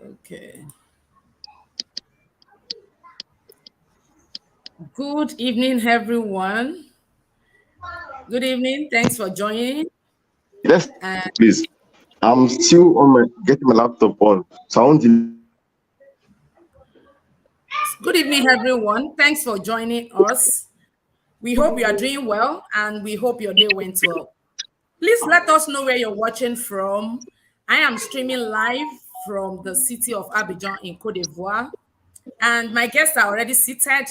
Okay. Good evening, everyone. Good evening. Thanks for joining. Yes, And please. I'm still on my getting my laptop on. So I won't good evening, everyone. Thanks for joining us. We hope you are doing well and we hope your day went well. Please let us know where you're watching from. I am streaming live from the city of Abidjan in Cote d'Ivoire. And my guests are already seated,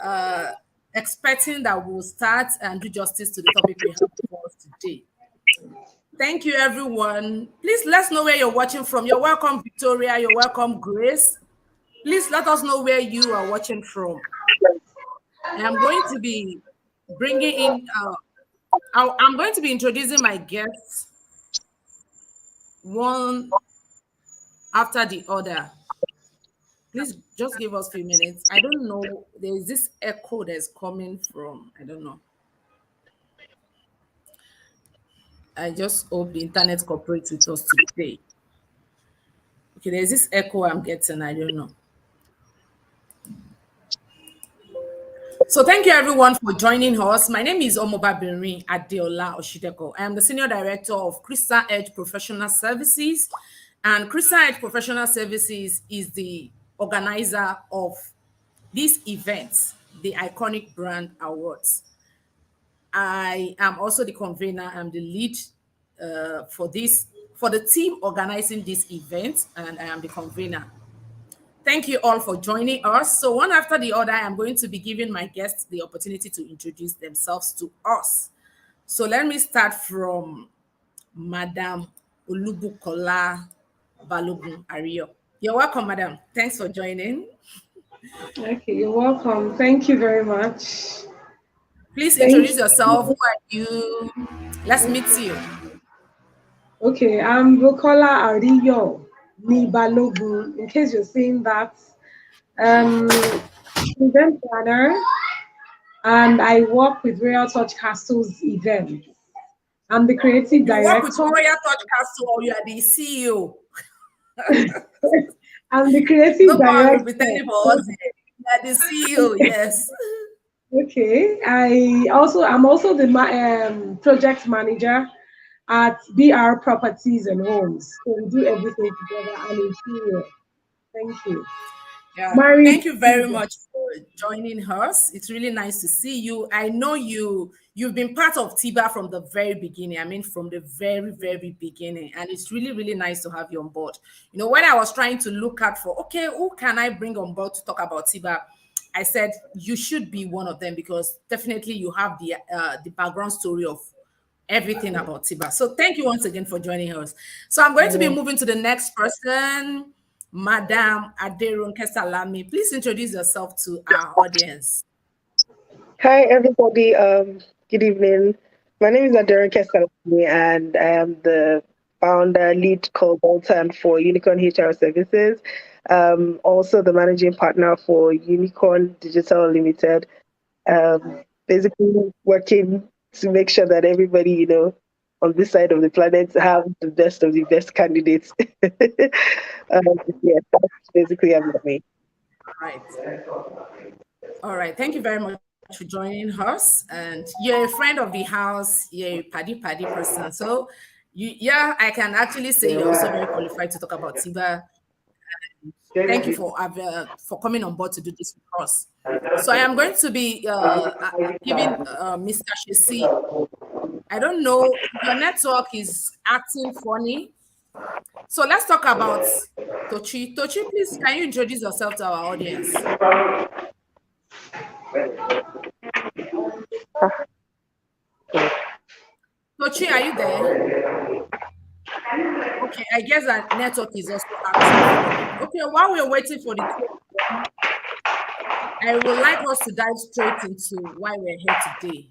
uh, expecting that we'll start and do justice to the topic we have for us today. Thank you, everyone. Please let us know where you're watching from. You're welcome, Victoria. You're welcome, Grace. Please let us know where you are watching from. I am going to be bringing in, I'm going to be introducing my guests one after the other. Please just give us a few minutes. I don't know. There is this echo that's coming from, I don't know. I just hope the internet cooperates with us today. Okay, there's this echo I'm getting. I don't know. So thank you everyone for joining us. My name is Omoba Benri Adeola Oshideko. I am the Senior Director of Crystal Edge Professional Services. And Crystal Edge Professional Services is the organizer of these events, the Iconic Brand Awards. I am also the convener. I'm the lead for the team organizing this event, and I am the convener. Thank you all for joining us. So one after the other, I'm going to be giving my guests the opportunity to introduce themselves to us. So let me start from Madam Olubukola Balogun Ario. You're welcome, Madam. Thanks for joining. Okay, you're welcome. Thank you very much. Please Thank introduce you. yourself. Who are you? Let's meet you. Okay, I'm Bukola Ariyo Nibalogun. In case you're saying that, event planner, and I work with Royal Touch Castles events. I'm the creative You work with director. Royal Touch Castle or you are the CEO? I'm the creative No problem director. with pretending for us. You are the CEO, yes. Okay, I'm also the project manager at BR Properties and Homes. So we do everything together and interior. Thank you. Yeah, Married. thank you very much for joining us. It's really nice to see you. I know you've been part of Tiba from the very beginning. I mean, from the very, very beginning. And it's really, really nice to have you on board. You know, when I was trying to look at for, okay, who can I bring on board to talk about Tiba? I said, you should be one of them because definitely you have the background story of everything about Tiba. So thank you once again for joining us. So I'm going to be moving to the next person. Madam Aderonke Salami, please introduce yourself to our audience. Hi, everybody. Good evening. My name is Adara Kesalami, and I am the founder, lead consultant for Unicorn HR Services. Also, the managing partner for Unicorn Digital Limited. Basically, working to make sure that everybody, on this side of the planet have the best of the best candidates. Yeah, that's basically me. Right. All right. Thank you very much for joining us. And you're a friend of the house. You're a paddy person. So, I can actually say you're also very qualified to talk about Tiba. Thank you for coming on board to do this with us. So, I am going to be giving Mr. Shesi. I don't know, your network is acting funny. So let's talk about Tochi. Tochi, please, can you introduce yourself to our audience? Tochi, are you there? Okay, I guess that network is also active. Okay, while we're waiting for the two, I would like us to dive straight into why we're here today.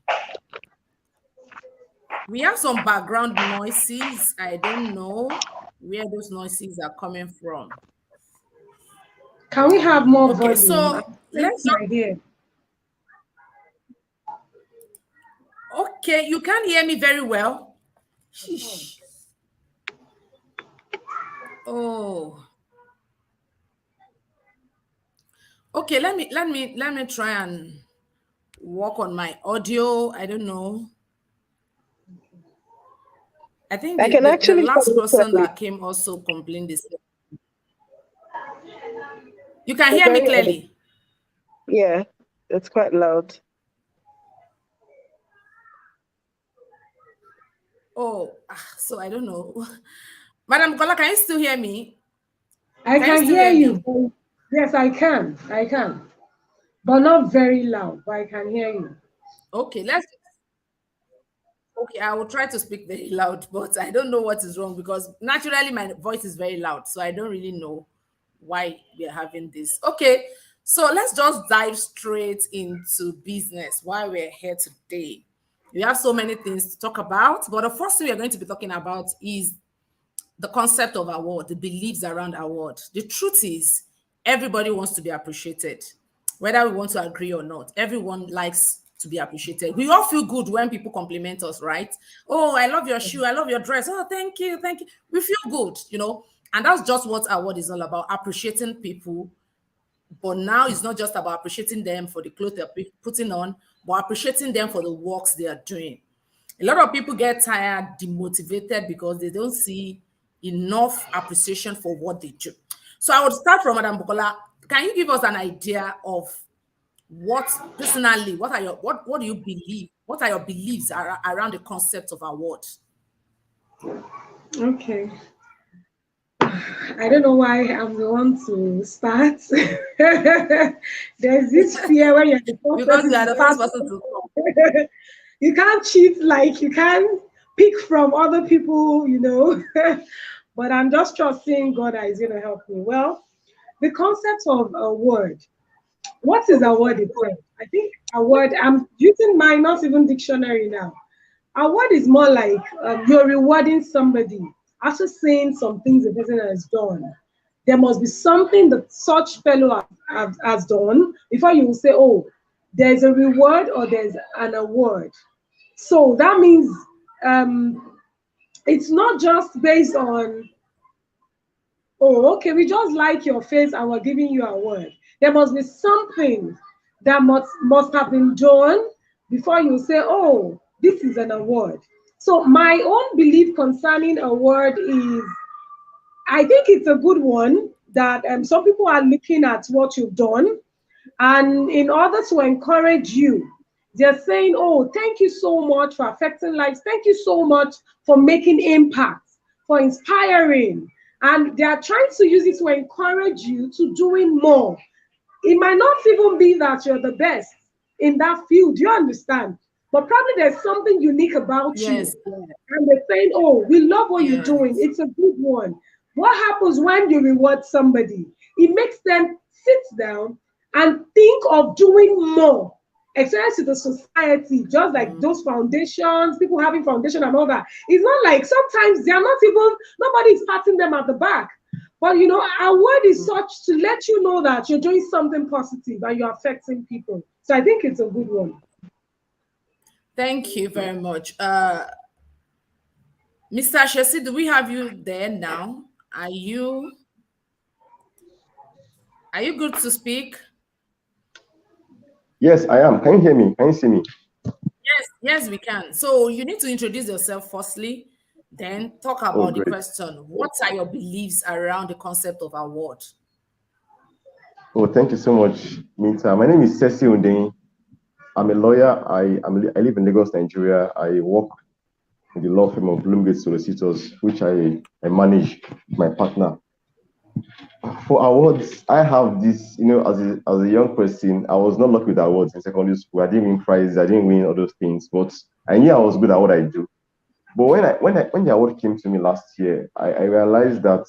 We have some background noises. I don't know where those noises are coming from. Can we have more Okay, volume? so let's my head. Okay, you can hear me very well. Sheesh. Oh. Okay, let me try and work on my audio. I don't know. I think I the, can the, the actually hear last you person clearly. that came also complained this. You can You're hear me very audible. clearly. Yeah, it's quite loud. Oh, so I don't know. Madam Kola, can you still hear me? I Can you can still hear hear you. me? Yes, I can. I can. But not very loud, but I can hear you. Okay, okay, I will try to speak very loud, but I don't know what is wrong because naturally my voice is very loud, so I don't really know why we are having this. Okay, so let's just dive straight into business. Why we're here today. We have so many things to talk about, but the first thing we're going to be talking about is the concept of award, the beliefs around award. The truth is, everybody wants to be appreciated, whether we want to agree or not. Everyone likes to be appreciated. We all feel good when people compliment us, right? Oh, I love your shoe. I love your dress. Oh, thank you. Thank you. We feel good, and that's just what award is all about, appreciating people. But now it's not just about appreciating them for the clothes they're putting on, but appreciating them for the works they are doing. A lot of people get tired, demotivated because they don't see enough appreciation for what they do. So I would start from Madam Bukola. Can you give us an idea of what personally, what do you believe? What are your beliefs around the concept of award? Okay. I don't know why I'm the one to start. There's this fear when you're the first Because person you are to the first start. person to come. You can't cheat, like you can pick from other people. But I'm just trusting God that is going to help me. Well, the concept of a word. What is a word itself? I think a word, I'm using my not even dictionary now. A word is more like you're rewarding somebody after saying some things the person has done. There must be something that such fellow has done before you will say, oh, there's a reward or there's an award. So that means um, it's not just based on, oh, okay, we just like your face and we're giving you a word. There must be something that must have been done before you say, oh, this is an award. So my own belief concerning a word is, I think it's a good one that some people are looking at what you've done, and in order to encourage you, they're saying, oh, thank you so much for affecting lives. Thank you so much for making impact, for inspiring. And they are trying to use it to encourage you to doing more. It might not even be that you're the best in that field, you understand? But probably there's something unique about you. Yes, yeah, And they're saying, oh, we love what you're doing. yes. It's a good one. What happens when you reward somebody? It makes them sit down and think of doing more, especially to the society, just like those foundations, people having foundation and all that. It's not like sometimes they're not even, nobody's patting them at the back. But our word is such to let you know that you're doing something positive and you're affecting people. So I think it's a good one. Thank you very much. Mr. Shesi, do we have you there now? Are you good to speak? Yes, I am. Can you hear me? Can you see me? Yes, we can. So you need to introduce yourself firstly, then talk Oh, about the great. question. What are your beliefs around the concept of award? Oh, thank you so much, Minta. My name is Ceci Undeng. I'm a lawyer. I live in Lagos, Nigeria. I work in the law firm of Bloomgate Solicitors, which I manage with my partner. For awards, I have this, as a young person, I was not lucky with awards in secondary school. I didn't win prizes, I didn't win all those things, but I knew I was good at what I do. But when the award came to me last year, I realized that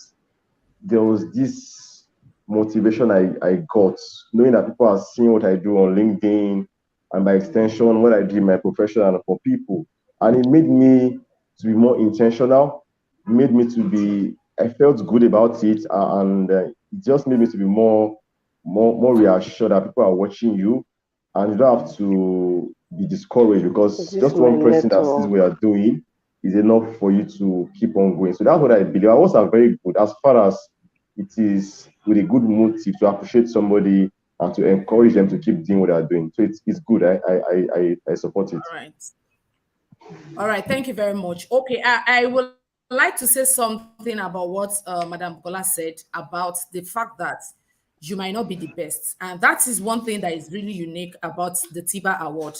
there was this motivation I got, knowing that people are seeing what I do on LinkedIn and by extension what I do in my profession and for people. And it made me to be more intentional, made me to be, I felt good about it, and it just made me to be more reassured that people are watching you and you don't have to be discouraged Is because this just my one person that sees what network? you're doing is enough for you to keep on going. So that's what I believe. Awards are very good as far as it is with a good motive to appreciate somebody and to encourage them to keep doing what they're doing. So it's good. I support it. All right. All right. Thank you very much. Okay. I would like to say something about what Madam Bukola said about the fact that you might not be the best. And that is one thing that is really unique about the Tiba Award.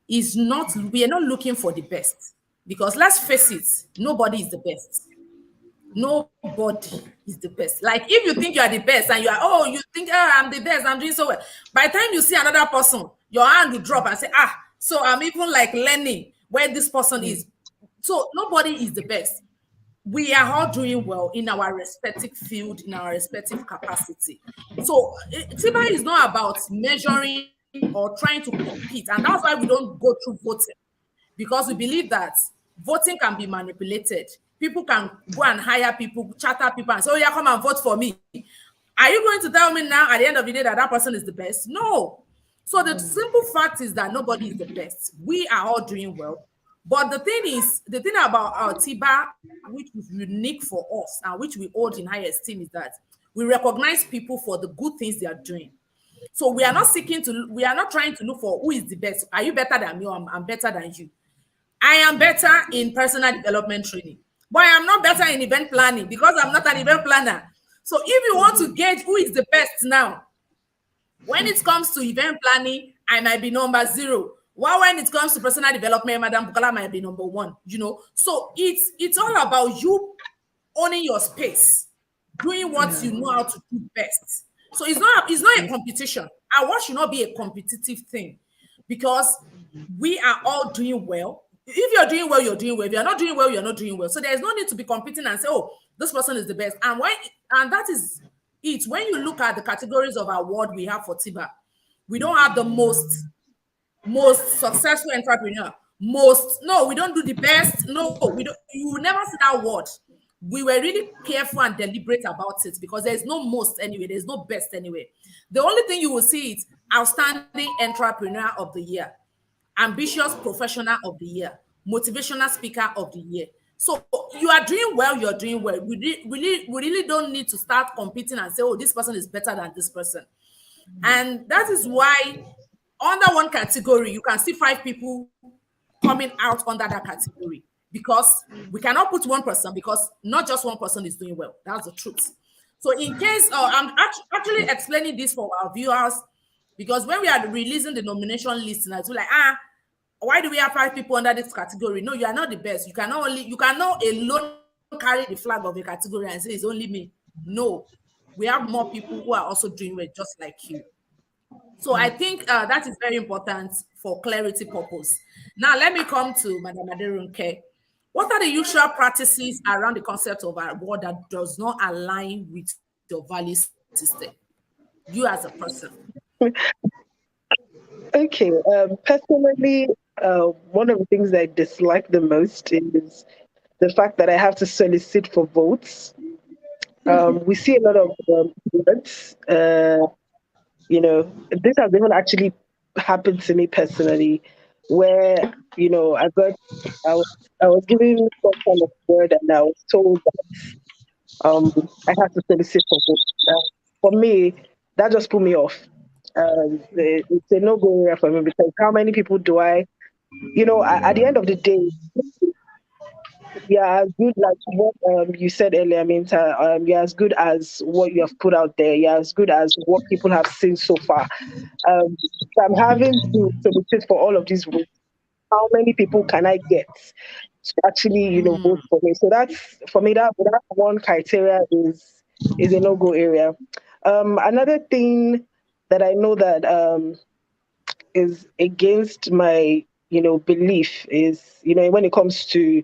Is not we are not looking for the best, because let's face it, nobody is the best. Nobody is the best. Like if you think you are the best and you think, I'm the best, I'm doing so well. By the time you see another person, your hand will drop and say, so I'm even like learning where this person is. So nobody is the best. We are all doing well in our respective field, in our respective capacity. So Tiba is not about measuring or trying to compete. And that's why we don't go through voting, because we believe that voting can be manipulated. People can go and hire people, chatter people, and say, oh, yeah, come and vote for me. Are you going to tell me now at the end of the day that that person is the best? No. So the simple fact is that nobody is the best. We are all doing well. But the thing about our Tiba, which is unique for us and which we hold in high esteem, is that we recognize people for the good things they are doing. So we are not trying to look for who is the best. Are you better than me, or I'm better than you? I am better in personal development training, but I am not better in event planning because I'm not an event planner. So if you want to gauge who is the best now, when it comes to event planning, I might be number 0. While when it comes to personal development, Madam Bukola might be number 1, So it's all about you owning your space, doing what you know how to do best. So it's not a competition. Award should not be a competitive thing, because we are all doing well. If you're doing well, you're doing well. If you're not doing well, you're not doing well. So there's no need to be competing and say, oh, this person is the best. And that is it. When you look at the categories of award we have for Tiba, we don't have the most successful entrepreneur. No, we don't do the best. No, we don't. You will never see that word. We were really careful and deliberate about it, because there's no most anyway. There's no best anyway. The only thing you will see is outstanding entrepreneur of the year, ambitious professional of the year, motivational speaker of the year. So you are doing well, you're doing well. We really don't need to start competing and say, oh, this person is better than this person. And that is why under one category, you can see 5 people coming out under that category, because we cannot put one person, because not just one person is doing well. That's the truth. So in case, I'm actually explaining this for our viewers, because when we are releasing the nomination list, and I was like, why do we have 5 people under this category? No, you are not the best. You cannot alone carry the flag of a category and say it's only me. No, we have more people who are also doing well, just like you. So I think that is very important for clarity purpose. Now, let me come to Madam Aderunke. What are the usual practices around the concept of award that does not align with your value system? You as a person. Okay. Personally, one of the things I dislike the most is the fact that I have to solicit for votes. We see a lot of words. This has even actually happened to me personally, where I was given some kind of word, and I was told that I had to solicit for votes. For me, that just put me off. It's a no-go area for me, because how many people do I, at the end of the day, you're as good like what you said earlier, Minta. You're as good as what you have put out there. You're as good as what people have seen so far. So I'm having to solicit for all of these votes. How many people can I get to actually, vote for me? So that's, for me, that one criteria is a no-go area. Another thing that I know that is against my, belief is, when it comes to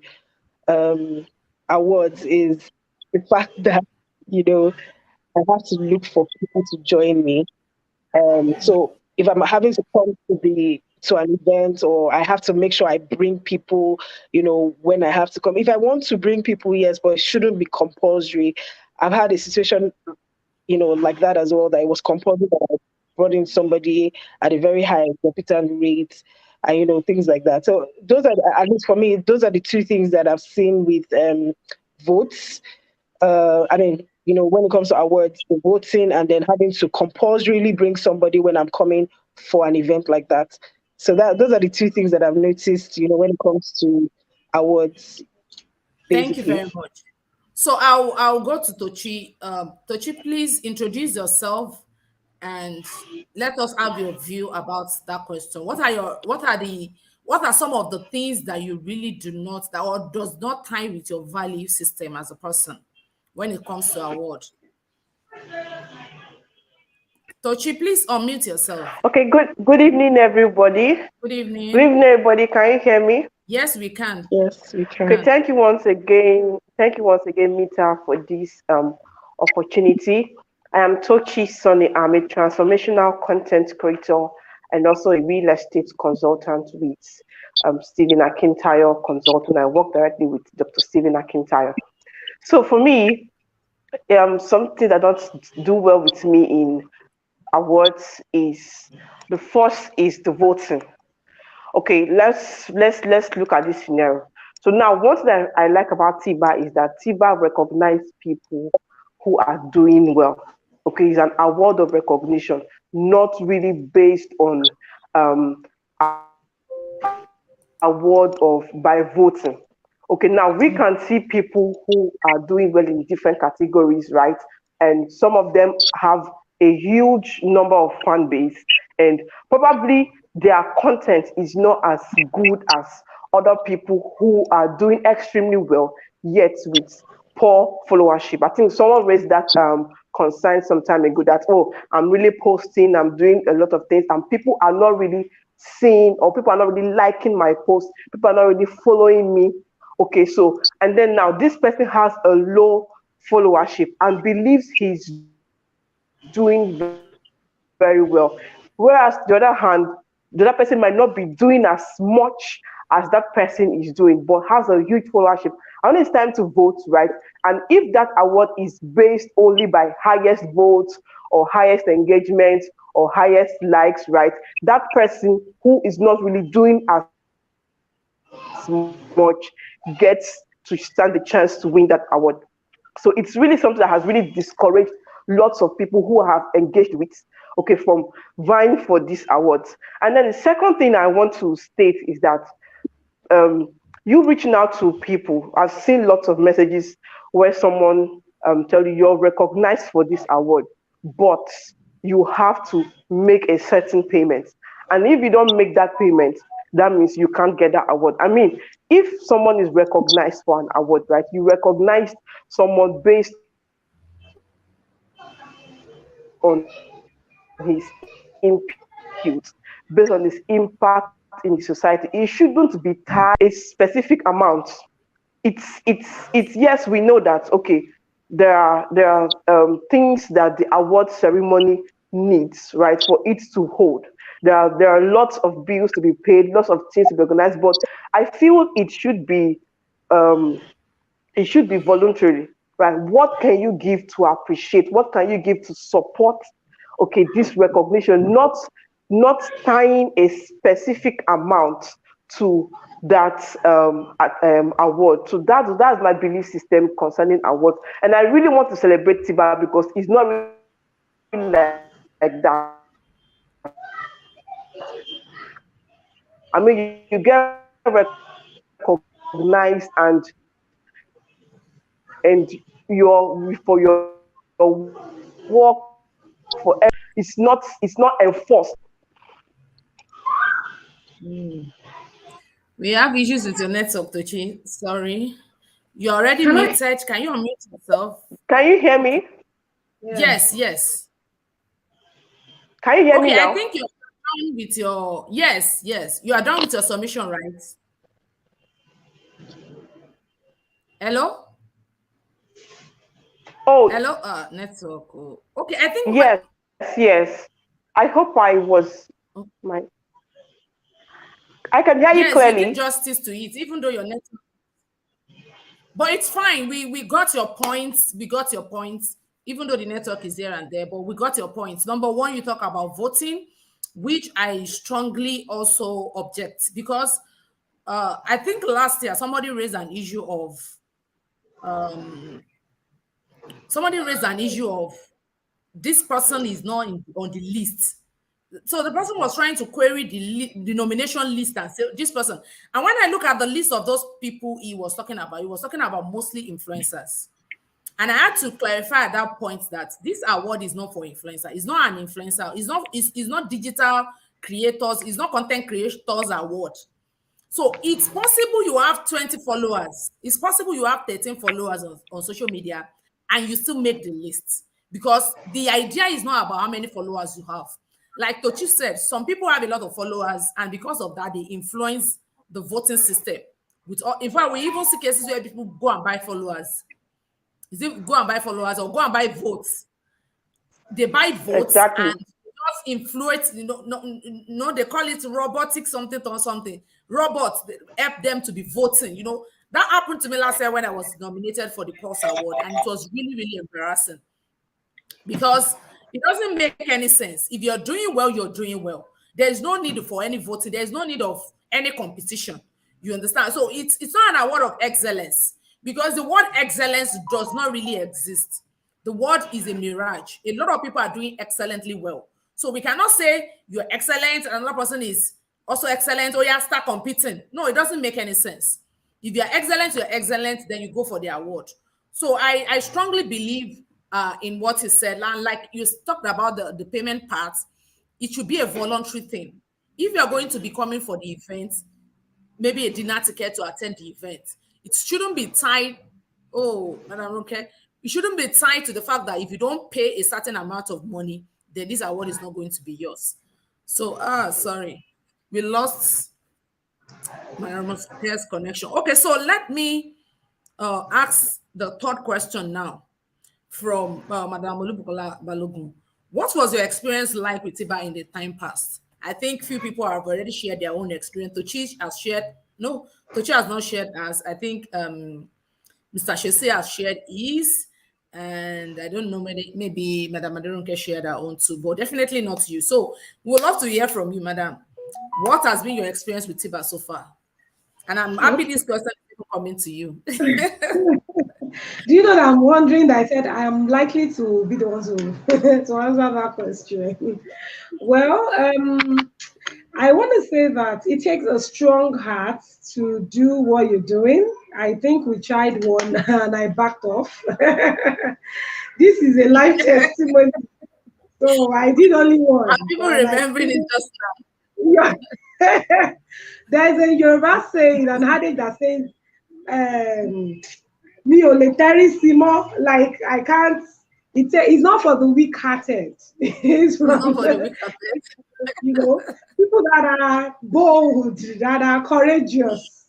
awards, is the fact that, I have to look for people to join me. So if I'm having to come to an event, or I have to make sure I bring people, when I have to come. If I want to bring people, yes, but it shouldn't be compulsory. I've had a situation, like that as well, that it was compulsory, that I brought in somebody at a very high exorbitant rate. and things like that. So those are, at least for me, those are the two things that I've seen with votes. I mean, when it comes to awards, the voting, and then having to compulsorily bring somebody when I'm coming for an event like that. So that those are the two things that I've noticed, when it comes to awards, Thank you basically. very much. So I'll go to Tochi. Tochi, please introduce yourself and let us have your view about that question. What are some of the things that you really do not that or does not tie with your value system as a person when it comes to award? Tochi, please unmute yourself. Okay, good evening, everybody. Good Good evening. evening, everybody. Can you hear me? Yes, we can. Yes, we Okay, can. thank you once again. Thank you once again, Mita, for this opportunity. I am Tochi Sonny. I'm a transformational content creator and also a real estate consultant with Stephen Akintayo Consulting. I work directly with Dr. Stephen Akintayo. So for me, something that don't do well with me in awards is the first is the voting. Okay, let's look at this scenario. So now, what that I like about Tiba is that Tiba recognizes people who are doing well. Okay, it's an award of recognition, not really based on um, award of by voting. Okay, now we can see people who are doing well in different categories, right? And some of them have a huge number of fan base, and probably their content is not as good as other people who are doing extremely well, yet with poor followership. I think someone raised that concern some time ago that, oh, I'm really posting, I'm doing a lot of things, and people are not really seeing, or people are not really liking my post, people are not really following me. Okay, so and then now this person has a low followership and believes he's doing very well, whereas the other hand, the other person might not be doing as much as that person is doing, but has a huge followership. And when it's time to vote, right? And if that award is based only by highest votes or highest engagement or highest likes, right? That person who is not really doing as much gets to stand the chance to win that award. So it's really something that has really discouraged lots of people who have engaged with, okay, from vying for these awards. And then the second thing I want to state is that you reaching out to people. I've seen lots of messages where someone tell you you're recognized for this award, but you have to make a certain payment. And if you don't make that payment, that means you can't get that award. I mean, if someone is recognized for an award, right, you recognize someone based on his input, based on his impact in the society. It shouldn't be tied to a specific amount. It's yes, we know that, okay, there are things that the award ceremony needs, right, for it to hold. There are lots of bills to be paid, lots of things to be organized, but I feel um it should be voluntary, right? What can you give to appreciate? What can you give to support? Okay, this recognition, not tying a specific amount to that award. So that's my belief system concerning awards, and I really want to celebrate Tiba because it's not really like that. I mean, you get recognized and your work for it's not enforced. We have issues with your network, Tochi. Sorry. You're already Can I? muted. Can you unmute yourself? Can you hear Okay. me? Yeah. Yes, yes. Can you hear me Okay, I now? think you're done with your yes, yes. You are done with your submission, right? Hello? Oh, Hello? Network. Oh. Okay, I think yes. I hope I was my. I can hear you yes, you did clearly. justice to it, even though your network. But it's fine. We got your points. We got your points, even though the network is there and there, but we got your points. Number one, you talk about voting. which I strongly also object, because I think last year somebody raised an issue of um, this person is not on the list. So the person was trying to query the nomination list and say this person. And when I look at the list of those people he was talking about mostly influencers. And I had to clarify at that point that this award is not for influencer. It's not an influencer. It's not digital creators. It's not content creators award. So it's possible you have 20 followers. It's possible you have 13 followers on social media and you still make the list, because the idea is not about how many followers you have. Like Tochi said, some people have a lot of followers, and because of that, they influence the voting system. In fact, we even see cases where people go and buy followers. Is it go and buy followers or go and buy votes? They buy votes Exactly. and just influence, they call it robotic something or something. Robots help them to be voting. That happened to me last year when I was nominated for the Pulse Award, and it was really, really embarrassing, because it doesn't make any sense. If you're doing well, you're doing well. There's no need for any voting. There's no need of any competition. You understand? So it's not an award of excellence, because the word excellence does not really exist. The word is a mirage. A lot of people are doing excellently well. So we cannot say you're excellent and another person is also excellent, or you start competing. No, it doesn't make any sense. If you're excellent, then you go for the award. So I strongly believe in what you said. And like you talked about the payment part, it should be a voluntary thing. If you're going to be coming for the event, maybe a dinner ticket to attend the event, it shouldn't be tied. Oh, Madam okay. It shouldn't be tied to the fact that if you don't pay a certain amount of money, then this award is not going to be yours. So, sorry, we lost my Ramo's connection. Okay, so let me ask the third question now from Madam Olubukola Balogun. What was your experience like with Tiba in the time past? I think few people have already shared their own experience. Tochi has shared. No, Tochi has not shared as. I think Mr. Shese has shared his. And I don't know, maybe Madam Aderonke shared her own too, but definitely not you. So we would love to hear from you, Madam. What has been your experience with Tiba so far? And I'm happy this question is coming to you. Do you know that I'm wondering that I said I am likely to be the one to, to answer that question? Well, I want to say that it takes a strong heart to do what you're doing. I think we tried one and I backed off. This is a life testimony. So I did only one. I'm even remembering it just now. Yeah. There's a Yoruba saying, an adage that says, me simo, like I can't, it's not for the weak-hearted. It's not for the weak-hearted. People that are bold, that are courageous.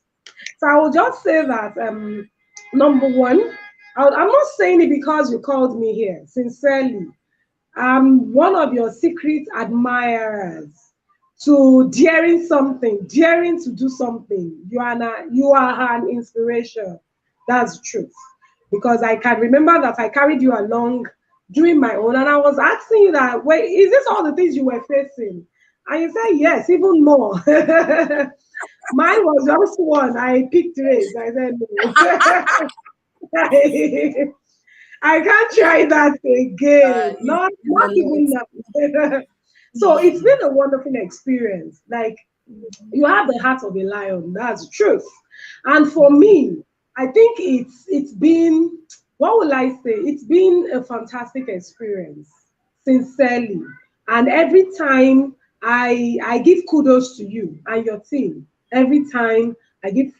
So I will just say that, number one, I'm not saying it because you called me here, sincerely. I'm one of your secret admirers to daring to do something. You are an inspiration. That's the truth. Because I can remember that I carried you along doing my own, and I was asking you that, wait, is this all the things you were facing? And you said, yes, even more. Mine was just one. I picked race. I said, no. I can't try that again. Not even now. So it's been a wonderful experience. Like, you have the heart of a lion. That's the truth. And for me, I think it's been, what will I say? It's been a fantastic experience, sincerely. And every time I give kudos to you and your team. Every time I give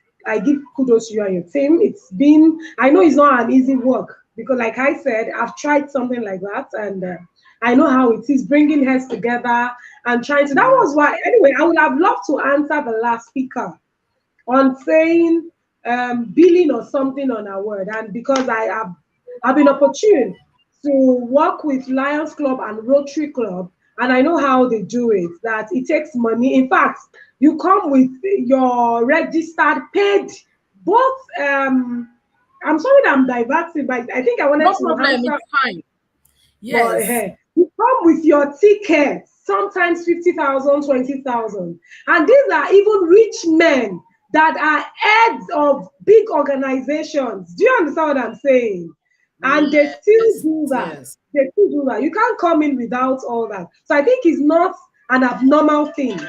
kudos to you and your team. It's been, I know it's not an easy work, because like I said, I've tried something like that, and I know how it is bringing heads together and trying to, that was why, anyway, I would have loved to answer the last speaker on saying billing or something on our word. And because I've been opportune to work with Lions Club and Rotary Club, and I know how they do it, that it takes money. In fact, you come with your registered, paid, both, I'm sorry that I'm diverting, but I think I wanted to problem, answer. it's fine. Yes. But, you come with your tickets sometimes 50,000, 20,000. And these are even rich men that are heads of big organizations. Do you understand what I'm saying? And they still Yes, do that. yes. They still do that. You can't come in without all that. So I think it's not an abnormal thing.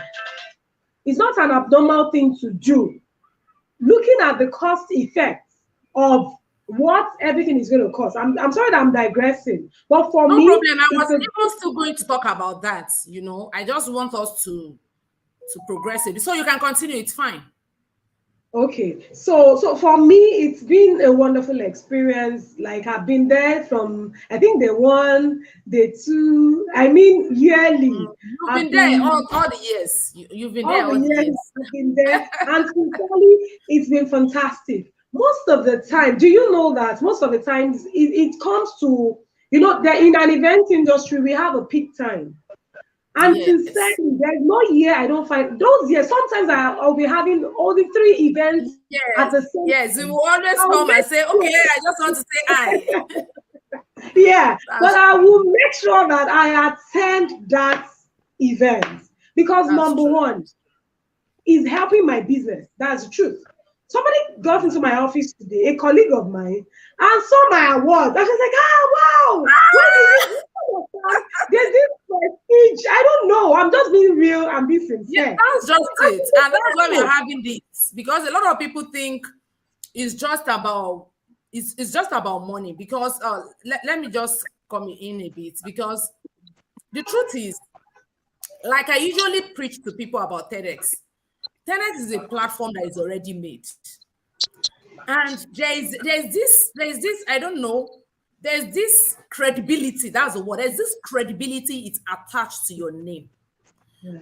It's not an abnormal thing to do. Looking at the cost effects of what everything is going to cost. I'm sorry that I'm digressing, but for No me, problem. I was it's a even still going to talk about that. I just want us to progress it. So you can continue. It's fine. okay. So for me, it's been a wonderful experience. Like I've been there from I think day one, day two. I mean yearly. You've I've been there been all the years. You've been there all the all the years years. I've been there, and sincerely, it's been fantastic. Most of the time, do you know that most of the times it comes to that in an event industry we have a peak time. And Yes. sincerely, there's no year I don't find those years. Sometimes I'll be having all the three events at Yes. the same Yes. You time. will always I'll come and make say, okay, sure, I just want to say I. yeah, but That's I true. will make sure that I attend that event because That's number true. one is helping my business. That's the truth. Somebody got into my office today, a colleague of mine, and saw my award. And she's like, wow, where did you understand? There's this prestige. I don't know. I'm just being real and being Yeah, sincere. that's just And it. she said, And that's why we are wow. having this. Because a lot of people think it's just about it's just about money. Because let me just come in a bit. Because the truth is, like I usually preach to people about TEDx. TEDx is a platform that is already made. And there's this, I don't know, there's this credibility, that's the word. There's this credibility, it's attached to your name.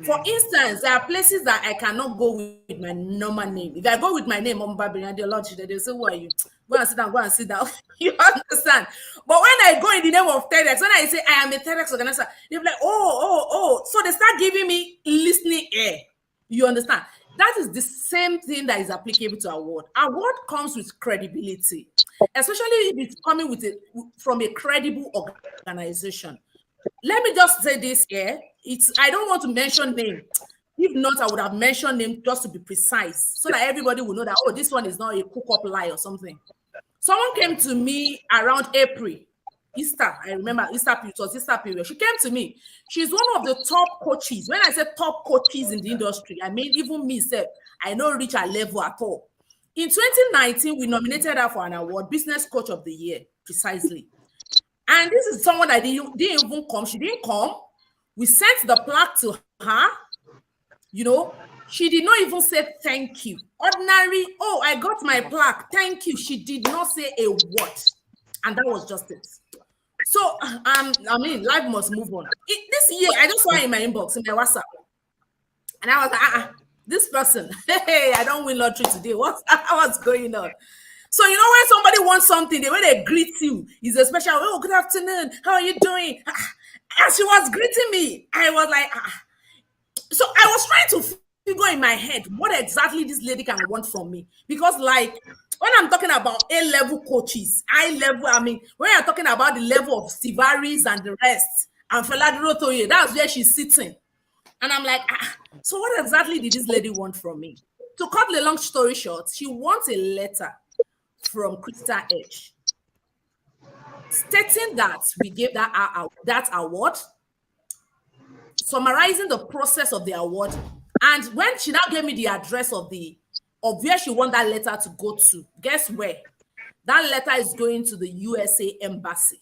For instance, there are places that I cannot go with my normal name. If I go with my name, they'll say, who are you? Go and sit down, go and sit down. You understand? But when I go in the name of TEDx, when I say I am a TEDx organizer, they'll be like, oh. So they start giving me listening air. You understand? That is the same thing that is applicable to award. Award comes with credibility, especially if it's coming from a credible organization. Let me just say this here. I don't want to mention name. If not, I would have mentioned name just to be precise, so that everybody will know that, oh, this one is not a cook-up lie or something. Someone came to me around April, Easter. I remember Easter period. It was Easter period. She came to me. She's one of the top coaches. When I say top coaches in the industry, I mean even me, sir, I don't reach her level at all. In 2019, we nominated her for an award, Business Coach of the Year, precisely. And this is someone that didn't even come. She didn't come. We sent the plaque to her. She did not even say thank you. Ordinary, oh, I got my plaque. Thank you. She did not say a word. And that was just it. So, life must move on. This year, I just saw in my inbox, in my WhatsApp. And I was like, this person, hey, I don't win lottery today. What's going on? So, when somebody wants something, the way they greet you is a special, oh, good afternoon. How are you doing? As she was greeting me, I was like, So I was trying to figure in my head what exactly this lady can want from me. Because, like, when I'm talking about A-level coaches, high level, when I'm talking about the level of Steve Harris and the rest, and Feladuro Toye, that's where she's sitting. And I'm like, so what exactly did this lady want from me? To cut the long story short, she wants a letter from Krista Edge stating that we gave that award, summarizing the process of the award. And when she now gave me the address of where she want that letter to go to, guess where? That letter is going to the USA Embassy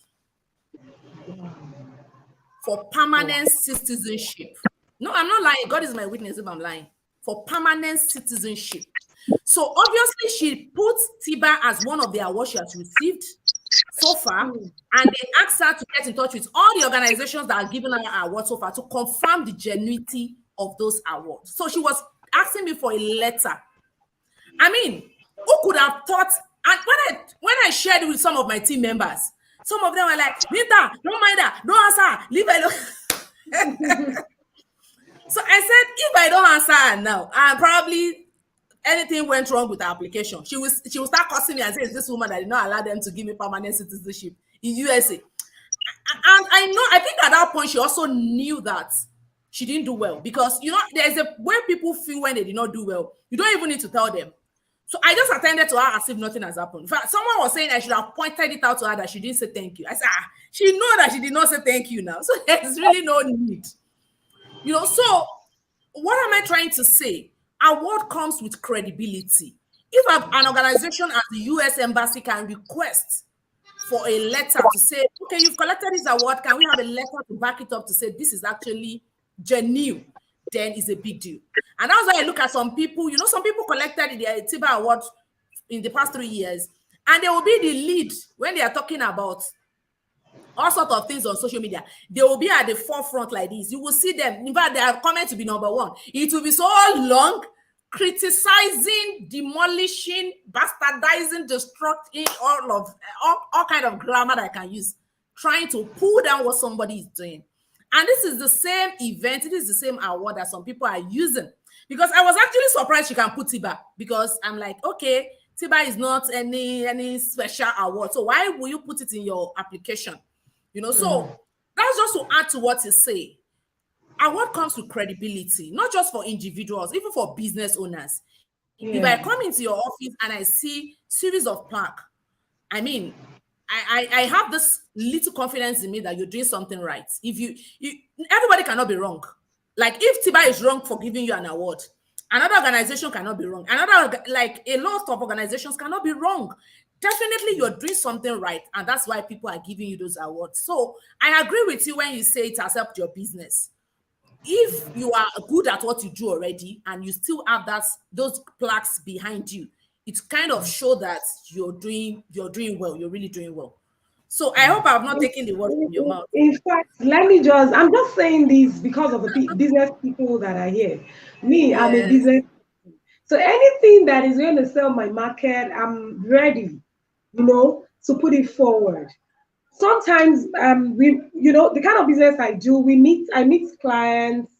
for permanent citizenship. No, I'm not lying. God is my witness if I'm lying. For permanent citizenship. So obviously she put Tiba as one of the awards she has received so far, and they asked her to get in touch with all the organizations that are giving her awards so far to confirm the genuinity of those awards. So she was asking me for a letter. Who could have thought? And when I shared it with some of my team members, some of them were like, Nita, don't mind her, don't answer her, leave her alone. So I said, if I don't answer her now, and probably anything went wrong with her application, she will start cursing me and say, it's this woman that did not allow them to give me permanent citizenship in USA. And I think at that point she also knew that she didn't do well, because there's a way people feel when they did not do well. You don't even need to tell them. So I just attended to her as if nothing has happened. In fact, someone was saying I should have pointed it out to her that she didn't say thank you. I said, she know that she did not say thank you now. So there's really no need. So what am I trying to say? Award comes with credibility. If an organization as the US Embassy can request for a letter to say, okay, you've collected this award, can we have a letter to back it up to say this is actually genuine, then it's a big deal. And that's why I look at some people, some people collected the Tiba award in the past 3 years, and they will be the lead when they are talking about all sorts of things on social media. They will be at the forefront like this. You will see them. In fact, their comment to be number one. It will be so long, criticizing, demolishing, bastardizing, destructing, all kind of grammar that I can use, trying to pull down what somebody is doing. And this is the same event. It is the same award that some people are using. Because I was actually surprised you can put Tiba, because I'm like, okay, Tiba is not any special award. So why will you put it in your application? So that's just to add to what you say. Award comes with credibility, not just for individuals, even for business owners. Yeah. If I come into your office and I see series of plaque, I mean, I have this little confidence in me that you're doing something right. If everybody cannot be wrong. Like if Tiba is wrong for giving you an award, another organization cannot be wrong. A lot of organizations cannot be wrong. Definitely you're doing something right, and that's why people are giving you those awards. So I agree with you when you say it has helped your business. If you are good at what you do already and you still have those plaques behind you, it kind of shows that you're doing well, you're really doing well. So I hope I've not taken the word from your mouth. In fact, I'm just saying this because of the business people that are here. Me, yes. I'm a business. So anything that is going to sell my market, I'm ready, to put it forward. Sometimes the kind of business I do, I meet clients,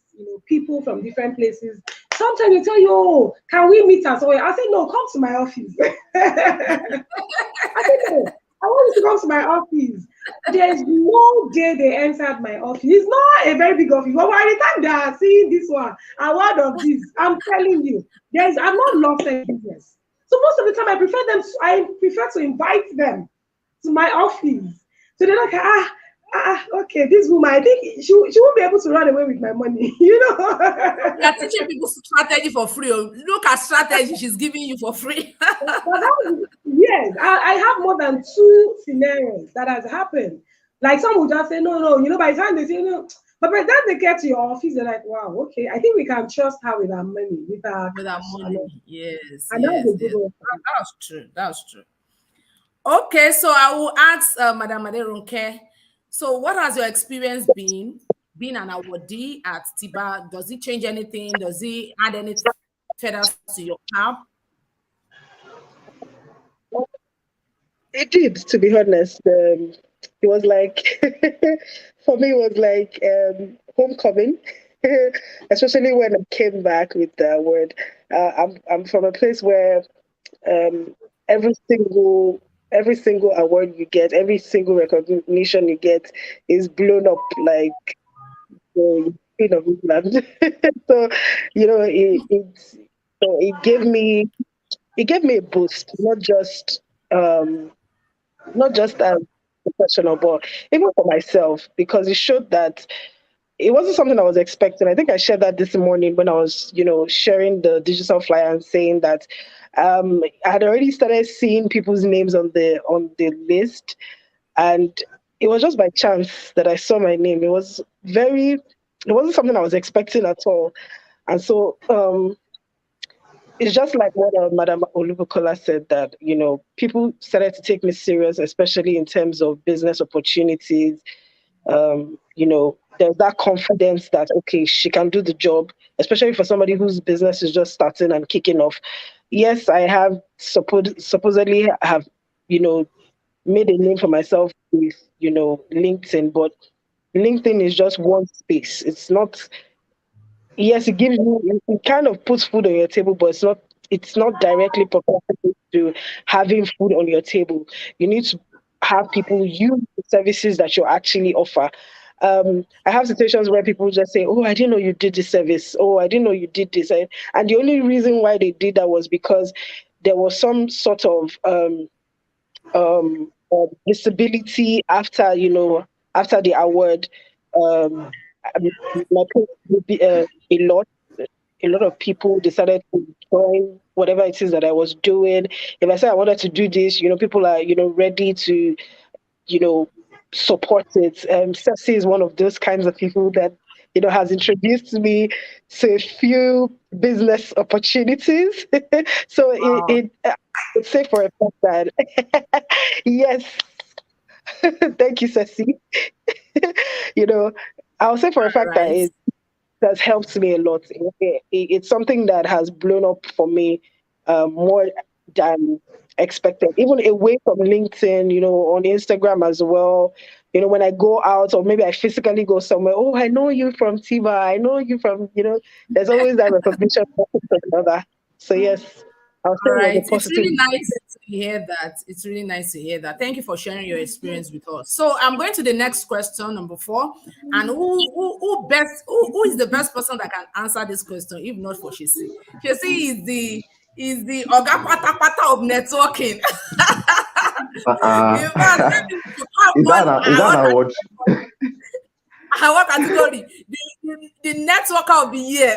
people from different places. Sometimes they tell you, oh, can we meet us? I say, no, come to my office. I say, no, I want you to come to my office. There's no day they entered my office. It's not a very big office, but by the time they are seeing this one, a word of this, I'm telling you, I'm not lost in business. So most of the time, I prefer to invite them to my office. So they're like, okay, this woman, I think she won't be able to run away with my money, You're teaching people strategy for free. Look at strategy she's giving you for free. Yes, I have more than 2 scenarios that has happened. Like some will just say, no, by the time they say, no, but by the time they get to your office, they're like, wow, okay, I think we can trust her with our money, with our money. Yes, and that's true. That's true. Okay, so I will ask Madam Aderunke. So what has your experience been being an awardee at Tiba? Does it change anything? Does it add any feathers to your cap? It did, to be honest. It was like, for me, it was like homecoming, especially when I came back with the award. I'm from a place where every single award you get, every single recognition you get is blown up like the Queen of England. So, it gave me a boost, not just as professional, but even for myself, because it showed that it wasn't something I was expecting. I think I shared that this morning when I was, sharing the digital flyer and saying that I had already started seeing people's names on the list, and it was just by chance that I saw my name. It wasn't something I was expecting at all, and so it's just like what Madam Olubukola said, that people started to take me serious, especially in terms of business opportunities. There's that confidence that, okay, she can do the job, especially for somebody whose business is just starting and kicking off. Yes, I have supposedly have, made a name for myself with, LinkedIn, but LinkedIn is just one space. It's not, yes, it kind of puts food on your table, but it's not directly proportional to having food on your table. You need to have people use the services that you actually offer. I have situations where people just say, "Oh, I didn't know you did this service. Oh, I didn't know you did this," and the only reason why they did that was because there was some sort of visibility after, after the award. My post would be, a lot of people decided to join whatever it is that I was doing. If I said I wanted to do this, people are, ready to, you know, support it. Ceci is one of those kinds of people that, has introduced me to a few business opportunities. So Wow. I would say for a fact that, yes, thank you, Ceci. you know, I'll say for a All fact that right. has helped me a lot. It's something that has blown up for me more than expected. Even away from LinkedIn, on Instagram as well. When I go out or maybe I physically go somewhere, oh, I know you from Tiba. I know you from, there's always that recognition from another. So yes, I'll say All it was right. a It's positive. really nice to hear that. It's really nice to hear that. Thank you for sharing your experience with us. So I'm going to the next question, number 4. And who is the best person that can answer this question, if not for Shisi? Shisi is the Oga Pata Pata of networking. In fact, maybe you have one Is that an award? what category? The networker of the year.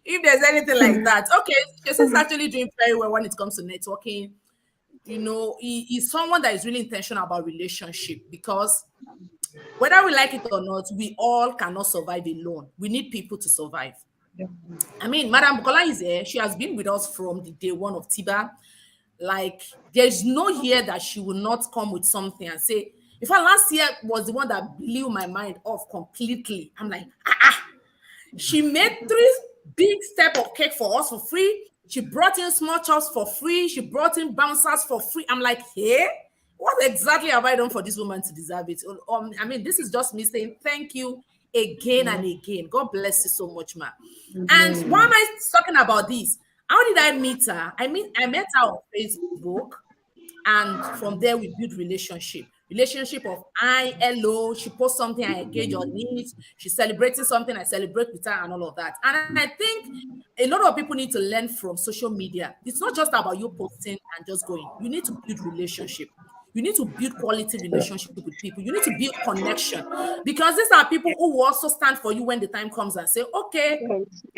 If there's anything like that. Okay, Shisi's actually doing very well when it comes to networking. He's someone that is really intentional about relationship because whether we like it or not, we all cannot survive alone. We need people to survive. I mean, Madam Bukola is here. She has been with us from the day one of Tiba. Like, there's no year that she will not come with something and say, in fact, last year was the one that blew my mind off completely. I'm like, she made 3 big step of cake for us for free. She brought in small chops for free. She brought in bouncers for free. I'm like, hey, what exactly have I done for this woman to deserve it? I mean, this is just me saying thank you again and again. God bless you so much, ma. And why am I talking about this? How did I meet her? I met her on Facebook, and from there we build relationship of I hello. She posts something, I engage on it. She's celebrating something, I celebrate with her, and all of that. And I think a lot of people need to learn from social media. It's not just about you posting and just going. You need to build relationship. You need to build quality relationship with people. You need to build connection, because these are people who will also stand for you when the time comes and say, okay,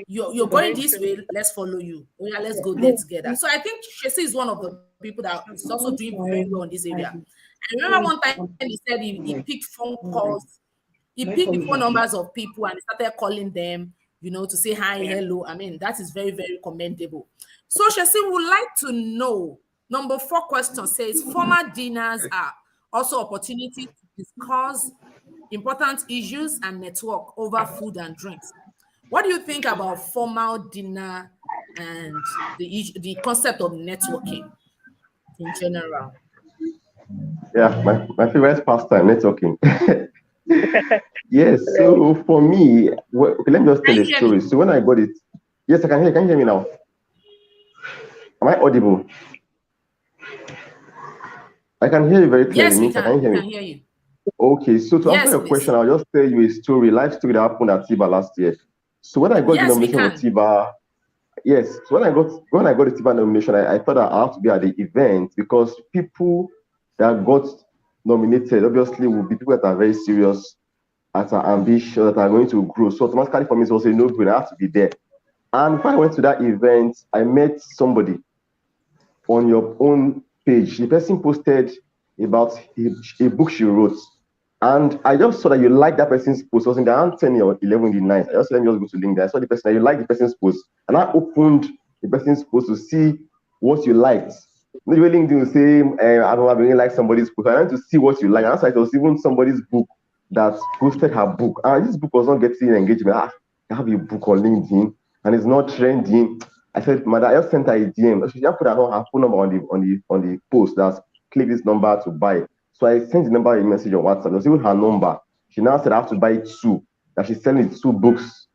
you're going Very this true. way, let's follow you. Oh yeah, let's go there together. So I think Shesi is one of the people that is also doing very well in this area. I remember one time he said he picked phone calls, he picked the phone numbers of people and he started calling them, to say hi, hello. I mean, that is very, very commendable. So Shesi would like to know, number 4 question says, formal dinners are also opportunity to discuss important issues and network over food and drinks. What do you think about formal dinner and the concept of networking in general? Yeah, my favorite pastime, networking. Yes, so for me, okay, let me just Can tell a you hear me? story. So when I got it, yes, I can hear. Can you hear me now? Am I audible? I can hear you very clearly. Yes, we Minta, can can. you We hear can me? hear you. Okay, so to answer Yes, your please. question, I'll just tell you a story, life story that happened at Tiba last year. So when I got the Yes, we nomination for can. Tiba, yes, so when I got the Tiba nomination, I thought I have to be at the event because people that got nominated obviously will be people that are very serious, that are ambitious, that are going to grow. So automatically for me, it was a no-brainer. I have to be there. And when I went to that event, I met somebody on your own page. The person posted about a book she wrote. And I just saw that you liked that person's post. It was in the around 10 or 11 in the night. I just let me just go to LinkedIn. I saw the person that you liked the person's post. And I opened the person's post to see what you liked. Not really LinkedIn will say, I don't really like somebody's post. I went to see what you like. And I saw it was even somebody's book that posted her book. And this book was not getting engagement. I have a book on LinkedIn and it's not trending. I said, Mother, I just sent her a DM. She just put her phone number on the post. That's click this number to buy. So I sent the number a message on WhatsApp. It was even her number. She now said I have to buy 2. That she's selling 2 books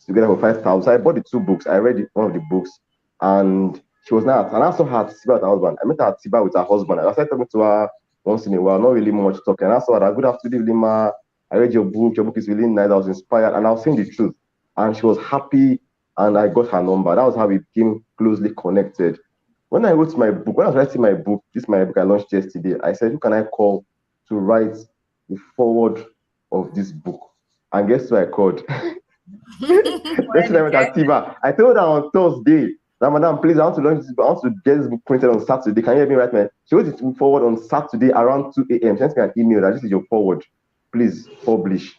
together for 5,000. So I bought the 2 books. I read one of the books, and she was not. And I saw her at Tiba with her husband. I met her at Tiba with her husband. I started talking to her once in a while, not really much talking. And I saw her, good afternoon, Lima. I read your book. Your book is really nice. I was inspired, and I was saying the truth. And she was happy, and I got her number. That was how we became closely connected. When I wrote my book, when I was writing my book, this is my book I launched yesterday, I said, who can I call to write the forward of this book? And guess who I called? That's when I went at Tiba. I told her on Thursday that, madam, please, I want to launch this book. I want to get this book printed on Saturday. Can you help me write my? She wrote it forward on Saturday around 2 a.m. She sent me an email that this is your forward. Please publish.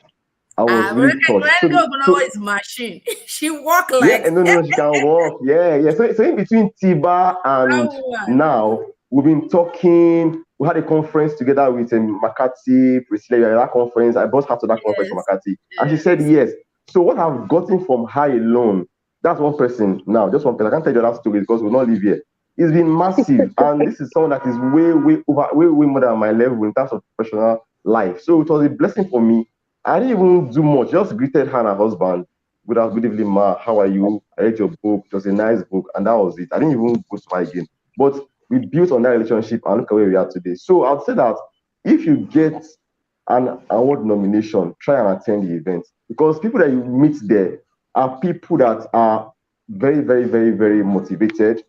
I was When really touched. So is machine. She walk yeah, like no, she can walk. Yeah. So in between Tiba and someone. now, we've been talking. We had a conference together with Makati, Priscilla. You were at that conference. I brought her to that conference for Yes, Makati, and she said yes. yes. So what I've gotten from her alone, that's one person now, just one person. I can't tell you that story because we'll not live here. It's been massive, and this is someone that is way over, way more than my level in terms of professional life. So it was a blessing for me. I didn't even do much. Just greeted her and her husband. Good evening, Ma. How are you? I read your book. It was a nice book, and that was it. I didn't even go to her again. But we built on that relationship, and look at where we are today. So I'd say that if you get an award nomination, try and attend the event because people that you meet there are people that are very motivated,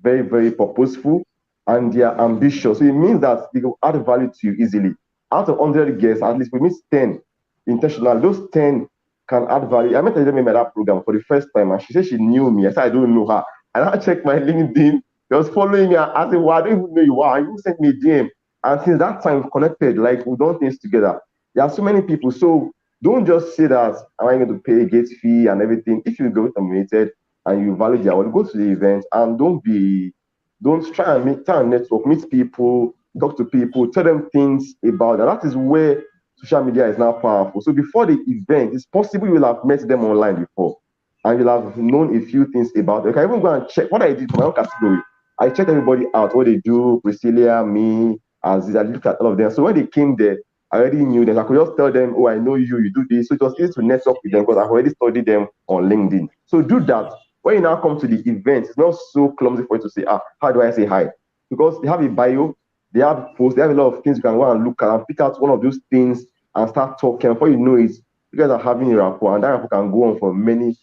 very purposeful, and they are ambitious. So it means that they will add value to you easily. Out of 100 guests, at least we meet 10 intentional. Those 10 can add value. I met a lady at that program for the first time, and she said she knew me. I said I don't know her, and I checked my LinkedIn. She was following me. I said, "Well, I don't even know you are. You sent me a DM." And since that time, we've connected. Like we've done things together. There are so many people. So don't just say that am I going to pay a gate fee and everything. If you go nominated and you value their work, go to the event and don't try and network, meet people, talk to people, tell them things about that. That is where social media is now powerful. So before the event, it's possible you will have met them online before and you'll have known a few things about them. You can even go and check what I did for my own category. I checked everybody out, what they do, Priscilla, me, Aziz, I looked at all of them. So when they came there, I already knew them. I could just tell them, oh, I know you, you do this. So it was easy to network with them because I've already studied them on LinkedIn. So do that. When you now come to the event, it's not so clumsy for you to say, how do I say hi? Because they have a bio, they have posts, they have a lot of things you can go and look at and pick out one of those things and start talking. Before you know it, you guys are having a rapport, and that rapport can go on for many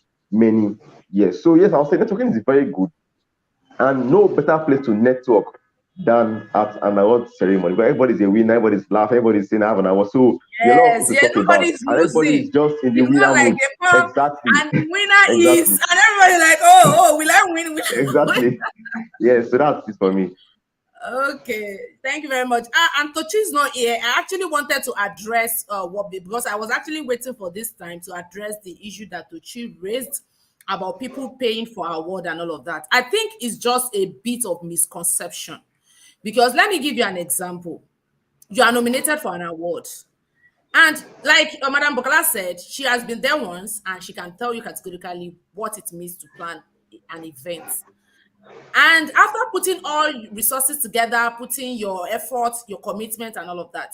years. So yes, I'll say networking is very good, and no better place to network than at an award ceremony. But everybody's a winner, everybody's laughing, everybody's saying I have an award. So there are a lot of Yes, things to yes, talk about, nobody's and everybody losing. is just in the It's winner not like mood. a pub Exactly, and the winner is, exactly, and everybody like, oh, will I win? Will I win? exactly. Yes, so that's it for me. Okay, thank you very much. And Tochi's not here. I actually wanted to address because I was actually waiting for this time to address the issue that Tochi raised about people paying for award and all of that. I think it's just a bit of misconception because let me give you an example. You are nominated for an award, and like Madam Bokala said, she has been there once and she can tell you categorically what it means to plan an event. And after putting all resources together, putting your efforts, your commitment, and all of that,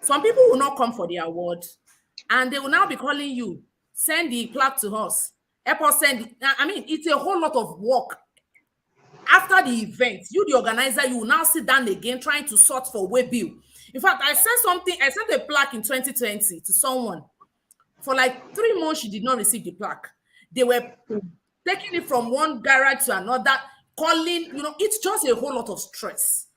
some people will not come for the award and they will now be calling you, send the plaque to us. Help us send. I mean, it's a whole lot of work. After the event, you, the organizer, you will now sit down again trying to sort for way bill. In fact, I sent a plaque in 2020 to someone. For like 3 months, she did not receive the plaque. They were taking it from one garage to another, calling, it's just a whole lot of stress.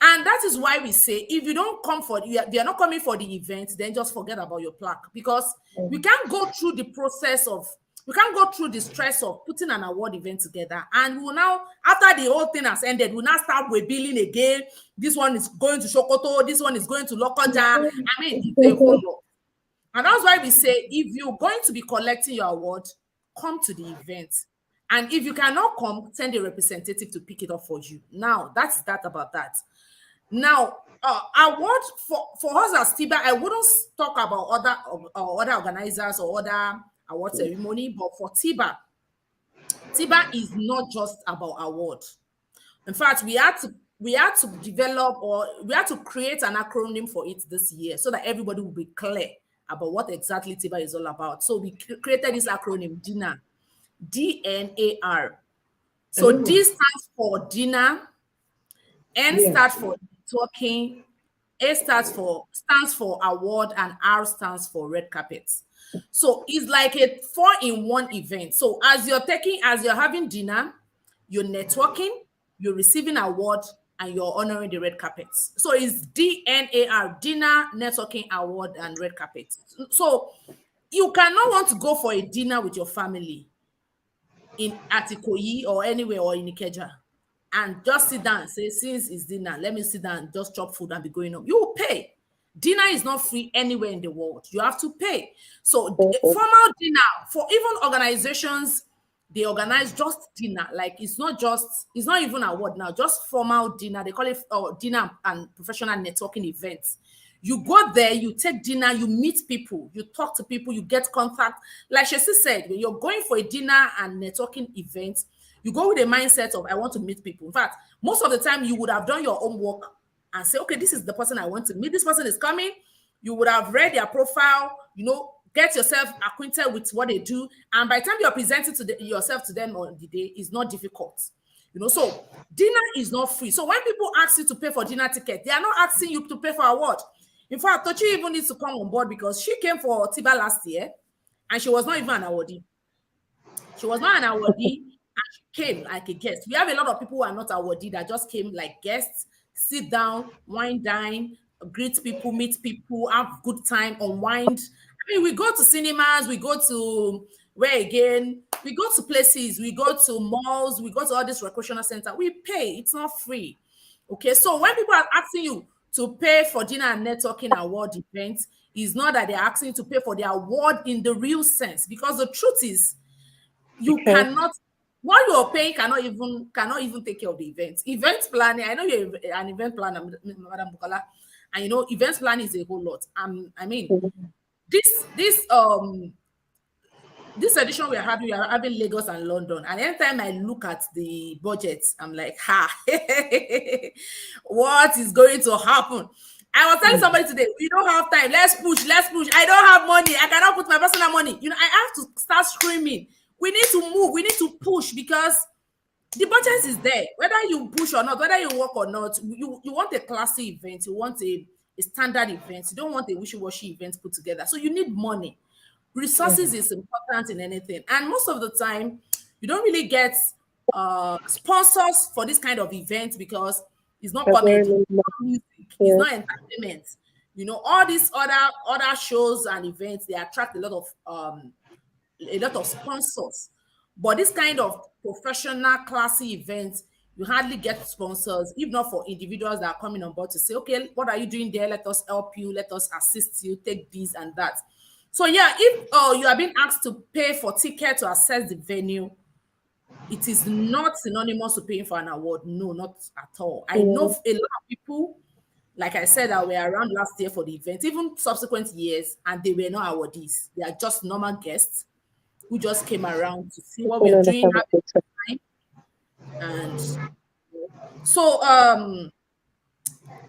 And that is why we say if you don't come for they are not coming for the event, then just forget about your plaque because we can't go through the process of we can't go through the stress of putting an award event together. And we will now, after the whole thing has ended, we'll now start with billing again. This one is going to Shokoto, this one is going to Lokoja. I mean, it's a whole lot. And that's why we say if you're going to be collecting your award, come to the event. And if you cannot come, send a representative to pick it up for you. Now, that's that about that. Now, award for us as Tiba, I wouldn't talk about other organizers or other award ceremony, but for Tiba is not just about award. In fact, we had to develop or we had to create an acronym for it this year so that everybody will be clear about what exactly Tiba is all about. So we created this acronym DINAR, DNAR. So D stands for dinner, N Yeah. stands for networking, stands for award, and R stands for red carpet. So it's like a 4-in-1 event. So as you're having dinner, you're networking, you're receiving award, and you're honoring the red carpets. So it's DNAR, dinner, networking, award, and red carpet. So you cannot want to go for a dinner with your family in Atikoyi or anywhere or in Ikeja and just sit down and say, since it's dinner, let me sit down and just chop food and be going home. You will pay. Dinner is not free anywhere in the world. You have to pay. So formal dinner for even organizations, they organize just dinner. Like it's not even a word now, just formal dinner. They call it dinner and professional networking events. You go there, you take dinner, you meet people, you talk to people, you get contact. Like Shesi said, when you're going for a dinner and networking event, you go with a mindset of, I want to meet people. In fact, most of the time you would have done your own work and say, okay, this is the person I want to meet. This person is coming. You would have read their profile, get yourself acquainted with what they do. And by the time you're presenting yourself to them on the day, it's not difficult. So dinner is not free. So when people ask you to pay for dinner ticket, they are not asking you to pay for a what? In fact, Tochi even needs to come on board because she came for Tiba last year and she was not even an awardee. She was not an awardee and she came like a guest. We have a lot of people who are not awardee that just came like guests, sit down, wine, dine, greet people, meet people, have good time, unwind. I mean, we go to cinemas, we go to where again? We go to places, we go to malls, we go to all this recreational center. We pay, it's not free. Okay, so when people are asking you to pay for dinner and networking award events, is not that they're asking you to pay for the award in the real sense, because the truth is you cannot, what you're paying cannot even take care of the event. Event planning, I know you're an event planner, Madam Bukola, and event planning is a whole lot. I mean, this edition we are having Lagos and London, and anytime I look at the budget, I'm like, what is going to happen? I was telling somebody today, we don't have time. Let's push. I don't have money. I cannot put my personal money. I have to start screaming. We need to move. We need to push because the budget is there. Whether you push or not, whether you work or not, you want a classy event. You want a standard event. You don't want a wishy-washy event put together. So you need money. Resources is important in anything. And most of the time, you don't really get sponsors for this kind of event because it's not comedy, it's not music, it's not entertainment. All these other shows and events, they attract a lot of sponsors. But this kind of professional, classy events, you hardly get sponsors, if not for individuals that are coming on board to say, okay, what are you doing there? Let us help you. Let us assist you. Take this and that. So yeah, if you are being asked to pay for ticket to access the venue, it is not synonymous to paying for an award. No, not at all. I know a lot of people, like I said, that were around last year for the event, even subsequent years, and they were not awardees. They are just normal guests who just came around to see what we're doing. And so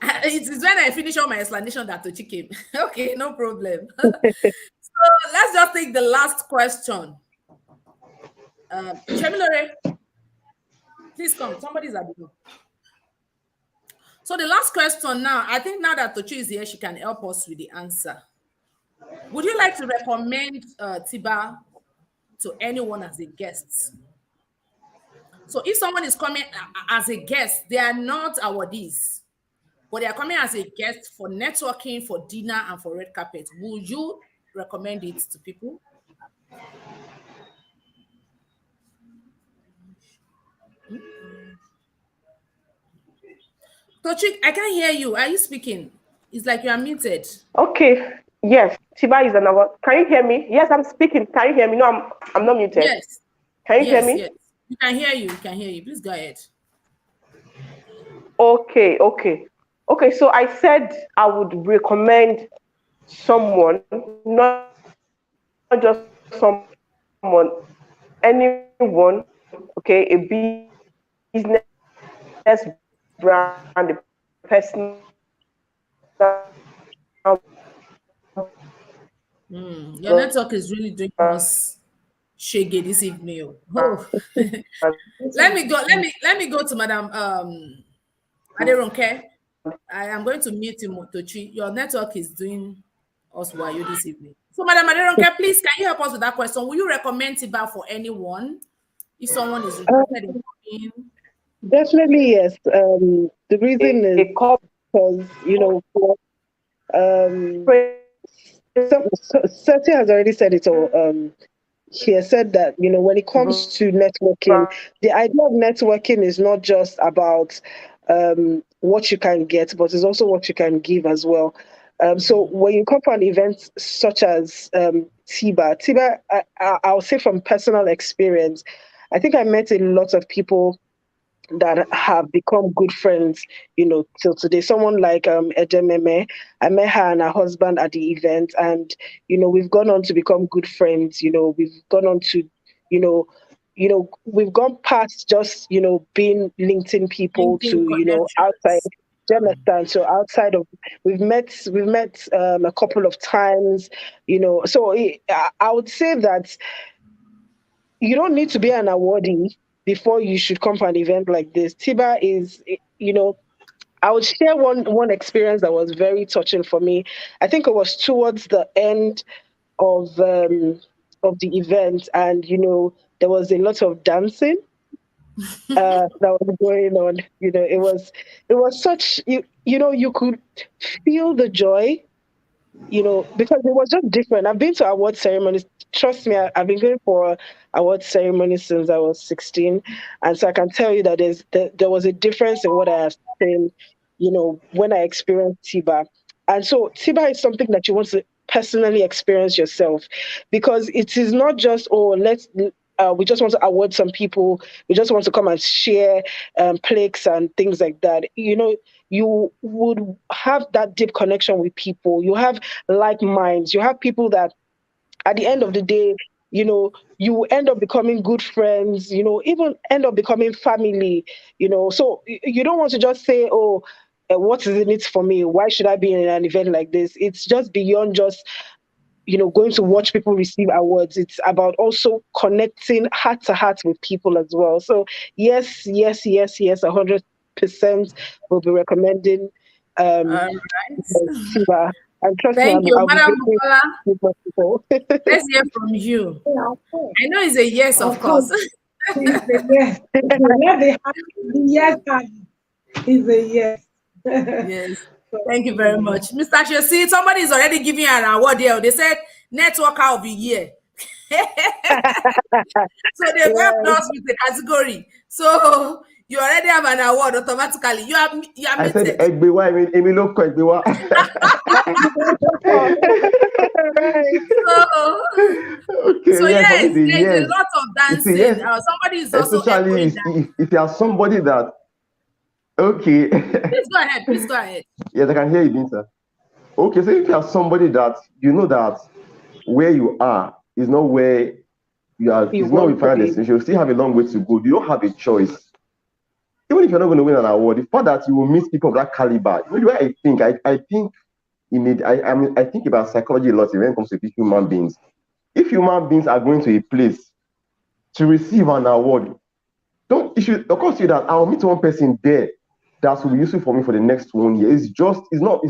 it is when I finish all my explanation that Tochi came. Okay, no problem. So let's just take the last question. Shemilore, please come. Somebody's at the door. So the last question now, I think now that Tochi is here, she can help us with the answer. Would you like to recommend Tiba to anyone as a guest? So if someone is coming as a guest, they are not awardees, but they are coming as a guest for networking, for dinner, and for red carpet. Would you recommend it to people? Tochi, I can't hear you. Are you speaking? It's like you are muted. Okay. Yes, Tiba is an award. Can you hear me? Yes, I'm speaking. Can you hear me? No, I'm not muted. Yes. Can you hear me? Yes. You can hear you. Please go ahead. Okay. So I said I would recommend someone, not just someone, anyone. Okay, a business brand, a personal. Your network is really doing us shaggy this evening. Oh. let me go to Madam Aderonke. I am going to mute him, Motochi. Your network is doing us wayo this evening. So, Madam Aderonke, please, can you help us with that question? Will you recommend Tiba for anyone if someone is interested in coming? Definitely, yes. The reason is A corporate because, um, Seti has already said it all. He has said that, when it comes to networking, the idea of networking is not just about what you can get, but it's also what you can give as well. So when you come for an event such as Tiba, I'll say from personal experience, I think I met a lot of people that have become good friends, till today. Someone like Ejememe, I met her and her husband at the event, and we've gone on to become good friends. We've gone on to, you know, we've gone past just being LinkedIn people LinkedIn to outside. connections. Do you understand? So outside of we've met a couple of times, So I would say that you don't need to be an awardee before you should come for an event like this. Tiba is, I would share one experience that was very touching for me. I think it was towards the end of the event, and there was a lot of dancing that was going on. It was such you could feel the joy, because it was just different. I've been to award ceremonies. Trust me, I've been going for award ceremonies since I was 16, and so I can tell you that there was a difference in what I have seen, when I experienced Tiba. And so Tiba is something that you want to personally experience yourself, because it is not just we just want to award some people. We just want to come and share plaques and things like that. You would have that deep connection with people. You have like minds. You have people that at the end of the day, you end up becoming good friends, even end up becoming family, So you don't want to just say, oh, what is in it for me? Why should I be in an event like this? It's just beyond just going to watch people receive awards. It's about also connecting heart to heart with people as well. So yes, yes, yes, yes, 100% will be recommending All um right. Tiba. And trust me, Thank you, I'll be Madam bringing Bukola. people. Let's hear from you. Yeah, of course. I know it's a yes, of Of course. course. It's a yes. Okay, let the yes is a yes. Yes. So, Thank you very much. Mr. Shosi, somebody is already giving you an award here. They said networker of the year. So they've helped Yeah. us with the category. So you already have an award automatically. You are I said muted. Egbewa, Emilio Egbewa. Right. So, Okay, so yeah, for me yes, the there's a yes. lot of It's a dancing. yes, Somebody is also especially echoing if, that. if you are somebody that okay. Please go ahead. Please go ahead. Yes, I can hear you, Binta. Okay, so if you are somebody that you know that where you are is not where you are, You is not want your to final be. destination, you still have a long way to go. You don't have a choice. Even if you're not going to win an award, the fact that you will meet people of that caliber, you know, the way I think I think about psychology a lot when it comes to human beings. If human beings are going to a place to receive an award, don't it should occur to you that I'll meet one person there that will be useful for me for the next 1 year. It's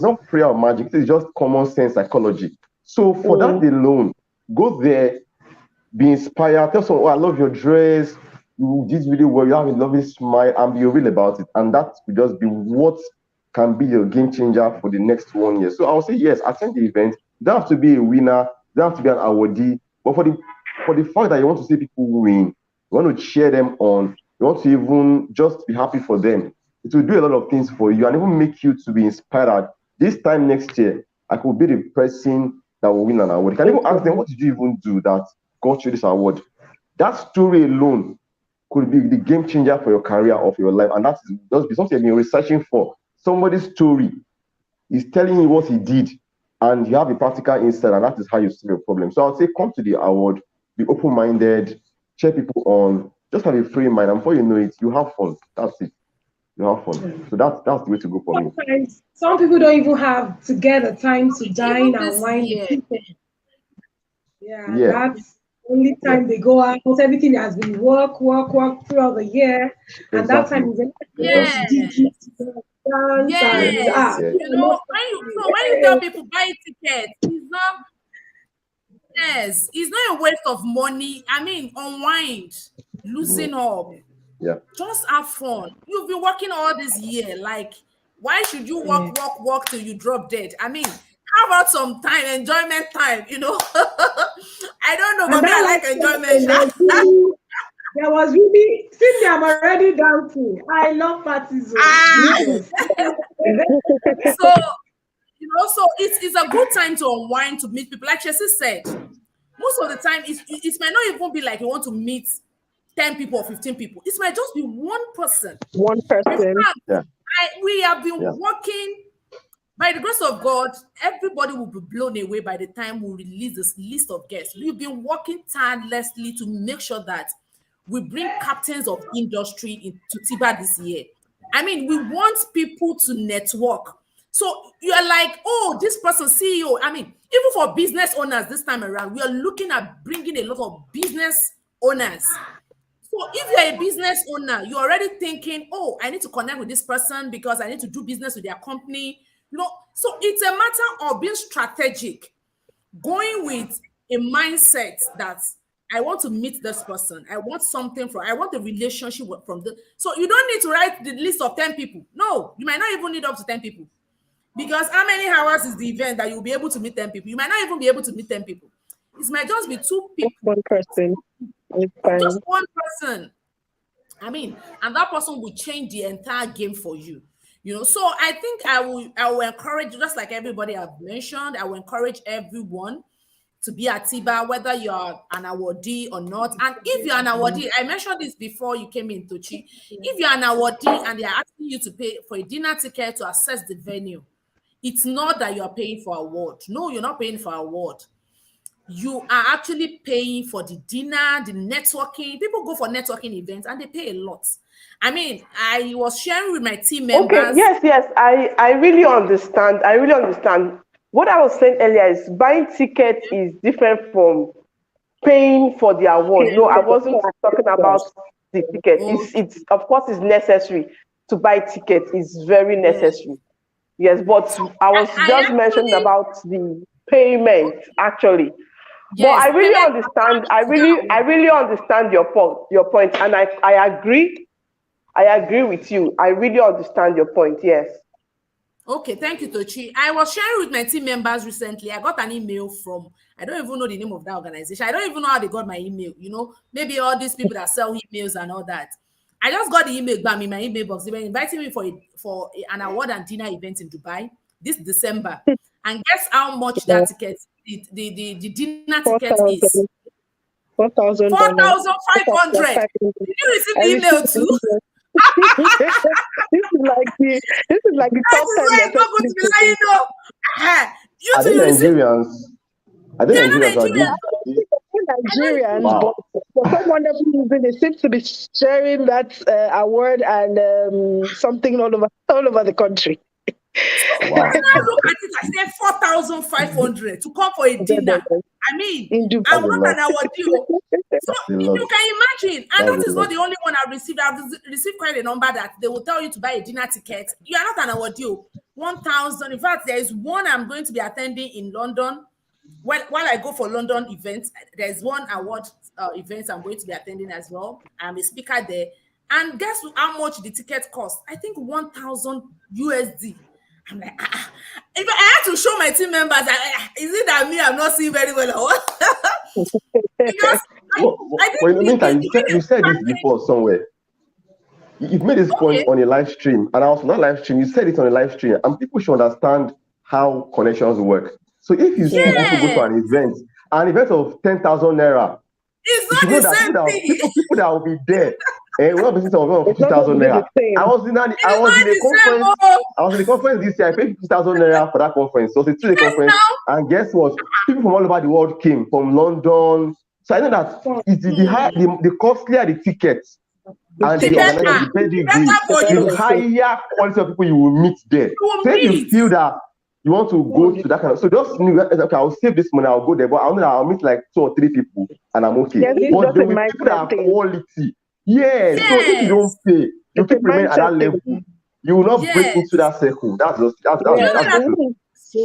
not prayer or magic, it's just common sense psychology. So for that alone, go there, be inspired, tell someone, oh, I love your dress, you did really well, you have a lovely smile, and be real about it. And that will just be what can be your game changer for the next 1 year. So I'll say yes, attend the event. You don't have to be a winner, you don't have to be an awardee, but for the fact that you want to see people win, you want to cheer them on, you want to even just be happy for them. It will do a lot of things for you and even make you to be inspired. This time next year, I could be the person that will win an award. You can even ask them, what did you even do that got you this award? That story alone could be the game changer for your career or for your life. And that is just be something you've been researching for. Somebody's story is telling you what he did, and you have a practical insight, and that is how you solve your problem. So I'll say come to the award, be open-minded, cheer people on, just have a free mind, and before you know it, you have fun. That's it. You have fun. So that's the way to go for me. sometimes some people don't even have to get the time to dine Even and this wine with year, people. Yeah, Yeah, that's only yeah, time they go out. Everything has been work throughout the year, and that time exactly. is enough to Exactly. just dig yeah. into work. dance and Yes, yes. you know, when you tell people buy tickets, it's not a waste of money. I mean, unwind, Mm, loosen up, yeah. just have fun. You've been working all this year. Like, why should you yeah. work till you drop dead? I mean, how about some time, enjoyment time? You know, I don't know, And but me, that I last like enjoyment. time there was really, see me, I'm already dancing. I love parties, oh, Ah, Jesus. so so it's a good time to unwind, to meet people. Like Chelsea said, most of the time it might not even be like you want to meet 10 people or 15 people. It might just be one person. One In person. fact, Yeah. we have been Yeah. working by the grace of God. Everybody will be blown away by the time we release this list of guests. We've been working tirelessly to make sure that we bring captains of industry into Tiba this year. I mean, we want people to network. So you're like, oh, this person CEO. I mean, even for business owners this time around, we are looking at bringing a lot of business owners. So if you're a business owner, you're already thinking, oh, I need to connect with this person because I need to do business with their company. So it's a matter of being strategic, going with a mindset that I want to meet this person. I want something from, I want a relationship from the. So you don't need to write the list of 10 people. No, you might not even need up to 10 people. Because how many hours is the event that you'll be able to meet 10 people? You might not even be able to meet 10 people. It might just be two Just people, one person. It's just fine. one person. I mean, and that person will change the entire game for you. So I think I will encourage, just like everybody I've mentioned, I will encourage everyone to be at Tiba, whether you're an awardee or not. And if you're an awardee, I mentioned this before you came in, Tochi. If you're an awardee and they're asking you to pay for a dinner ticket to access the venue, it's not that you're paying for award. No, you're not paying for award. You are actually paying for the dinner, the networking. People go for networking events and they pay a lot. I mean, I was sharing with my team Okay, members. yes. I really understand. I really understand. What I was saying earlier is buying tickets is different from paying for the award. No, I wasn't talking about the ticket. Okay, It's of course it's necessary to buy tickets. It's very yeah. necessary. Yes, but So I was I just mentioning actually, about the payment actually. But yes, I really payment understand. I down. really understand your point, and I agree. I agree with you. I really understand your point. Yes. Okay, thank you, Tochi. I was sharing with my team members recently. I got an email from, I don't even know the name of that organization. I don't even know how they got my email. Maybe all these people that sell emails and all that. I just got the email back in my email box. They were inviting me an award and dinner event in Dubai this December. And guess how much that ticket, the dinner ticket is? $4,000. $4,000. $4,500. Did you receive I the email received too? it. This is like the That top is time why they're it's not good telling to be me lying, to do. You Are too, they you receive. Nigerians? Are they They are not Nigerians? Or Nigerians. these? I don't even Nigerians, but Wow. for some wonderful reason, they seem to be sharing that award and something all over the country. So I Wow. now look at it, I say 4,500 to come for a dinner. I mean, In Dubai. I'm That's a not lot. an award deal. So That's a lot. you can imagine, and That's that a is not lot. the only one I've received. I've received quite a number that they will tell you to buy a dinner ticket. You are not an award deal. 1,000. In fact, there is one I'm going to be attending in London. While I go for London events, there's one award event I'm going to be attending as well. I'm a speaker there. And guess how much the ticket cost? I think 1,000 USD. I'm like, if I had to show my team members, is it that me I'm not seeing very well or what? Because I But in the think meantime, the way you said this package, before somewhere. You've made this point okay, on a live stream, and also not live stream. You said it on a live stream, and people should understand how connections work. So if you see people go yeah, to an event of 10,000 naira, it's you should not know the that same thing. people that will be there, and we're not visiting of It's not going 50,000 to be the naira. same. It I is was not in a the same. conference. Oh, I was in a conference this year. I paid 50,000 naira for that conference. So it's a 2-day yes, conference, now. and guess what? People from all over the world came from London. So I know that it's the costlier the tickets The and The the ticket better, organizer, price, the the pedigree, better the for better the you. it is. higher quality of people you will meet there. You will So if you meet. feel that you want to go to that kind of, so just okay, I'll save this money, I'll go there, but I know that I'll meet like 2 or 3 people and I'm okay. Yes, it's But just there a will be people that mindset are thing. quality. Yeah. So if you don't Yes. pay, you It's a keep remaining at mindset that thing. level. You will not break Yes. into that circle. That's just You know that's that the truth.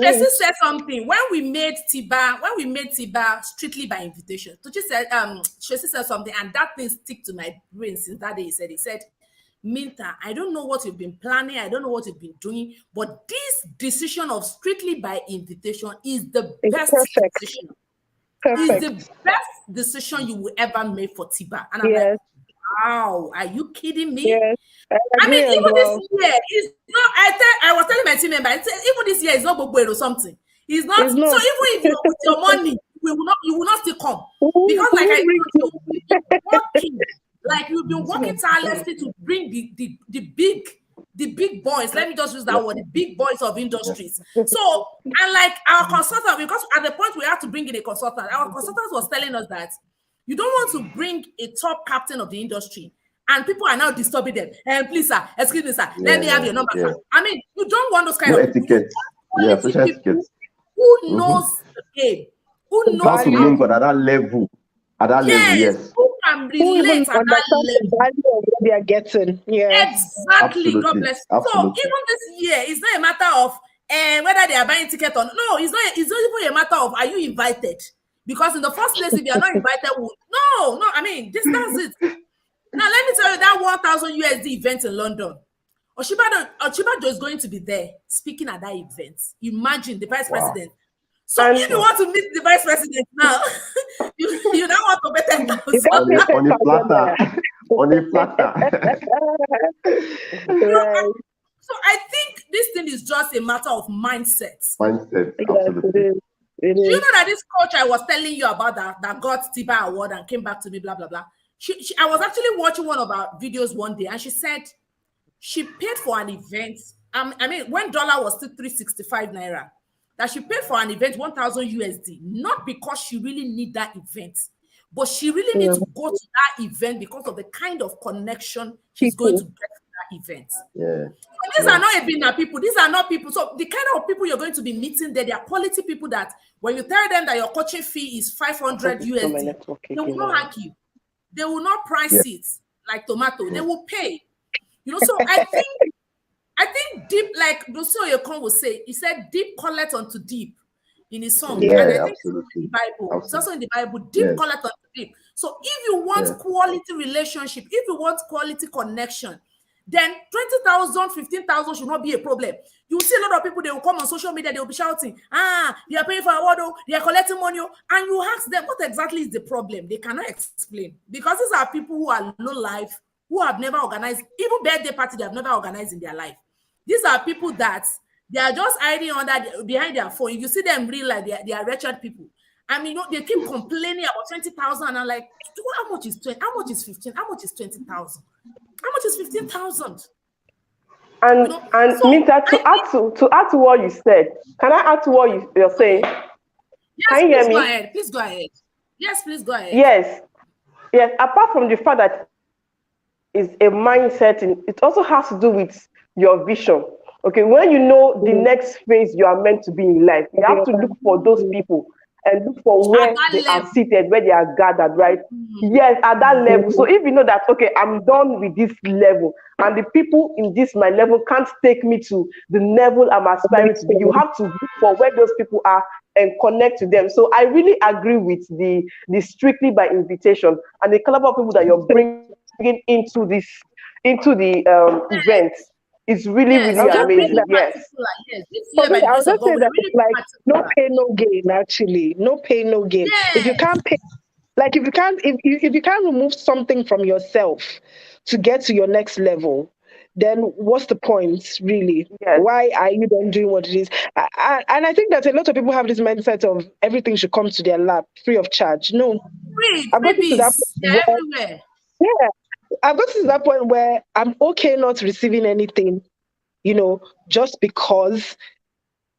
Tracy said something when we made Tiba strictly by invitation. Tracy said something, and that thing stick to my brain since that day. He said, Minta, I don't know what you've been planning, I don't know what you've been doing, but this decision of strictly by invitation is the It's best perfect. decision. Is Perfect. the best decision you will ever make for Tiba. And I'm Yes. like, wow, are you kidding me? Yes. I I mean, agree as even well. this year is not. I was telling my team member, even this year is not Bogbo or something. It's not. It's So not. even if you're with your money, you will not still come Who because, like I bring told you, you've been working, like you've been working tirelessly to bring the big boys. Let me just use that word, the big boys of industries. So, and like our consultant, because at the point we had to bring in a consultant, our consultant was telling us that you don't want to bring a top captain of the industry and people are now disturbing them. And please, sir, excuse me, sir, let me have your number, Yeah. sir. I mean, you don't want those kind No of people. You etiquette. Yeah, want social quality etiquette. people who knows the game, who knows How to how mingle at that level. At that level, yes, yes. who can Who even relate at that understand the level. value of what they are getting? Yeah. Exactly. God Absolutely. bless you. So Absolutely. even this year, it's not a matter of whether they are buying ticket or no. It's not even a matter of are you invited? Because in the first place, if you are not invited, no. I mean, that's it. Now let me tell you that 1,000 USD event in London. Oshibado is going to be there speaking at that event. Imagine the vice Wow. president. So And if you want to meet the vice president now, you now want to pay You 10,000. can't pay On a 10,000 platter. naira. On a platter. Right. So I think this thing is just a matter of mindset. Mindset. Yes, it Absolutely. is. It Do you is. know that this coach I was telling you about that got Tiba Award and came back to me, blah, blah, blah. I was actually watching one of our videos one day and she said she paid for an event. I mean, when dollar was still 365 naira, that she paid for an event 1,000 USD, not because she really need that event, but she really Yeah. needs to go to that event because of the kind of connection she's going to People. get from that event. Yeah. So these are not Ebina people. These are not people. So the kind of people you're going to be meeting there, they are quality people that when you tell them that your coaching fee is 500 it's not my USD, network they will again. not hack you. They will not price Yeah. it like tomato. They will pay. You know, so I think deep, like Dosio Yekon will say, he said, deep collect unto deep in his song. Yeah. And I Yeah, think it's in absolutely. the Bible. It's also in the Bible, deep Yes. collect unto deep. So if you want Yes. quality relationship, if you want quality connection, then 20,000, 15,000 should not be a problem. You see a lot of people, they will come on social media, they will be shouting, they are paying for award, they are collecting money, and you ask them, what exactly is the problem? They cannot explain. Because these are people who are low life, who have never organized, even birthday party, they have never organized in their life. These are people that they are just hiding behind their phone. If you see them real life, they are wretched people. I mean, they keep complaining about 20,000. And I'm like, how much is 20? How much is 15? How much is 20,000? How much is 15,000? And So Minta, to add to what you said, can I add to what you're saying? yes, Can you hear please go me? ahead. Please go ahead. Yes, please go ahead. Yes. Apart from the fact that is a mindset, it also has to do with your vision. Okay, when you know the next phase you are meant to be in life, you have to look for those people and look for where At that they are level. seated, where they are gathered, right? Yes, at that level. So if you know that, okay, I'm done with this level, and the people in this my level can't take me to the level I'm aspiring to be, you have to look for where those people are and connect to them. So I really agree with the strictly by invitation and the caliber of people that you're bringing into the event. It's really, Yes, really we are just really amazing. that. Yes. particular. Yes, this For year, by me, the I would grace of just God, say we that are it's really like no particular. pain, no gain. Actually, no pain, no gain. If you Yes. can't pay, like if you can't remove something from yourself to get to your next level, then what's the point, really? Yes. Why are you then doing what it is? And I think that a lot of people have this mindset of everything should come to their lap free of charge. No, I've gotten to that Freebies. point They're where, everywhere. yeah, I've gotten to that point where I'm okay not receiving anything, just because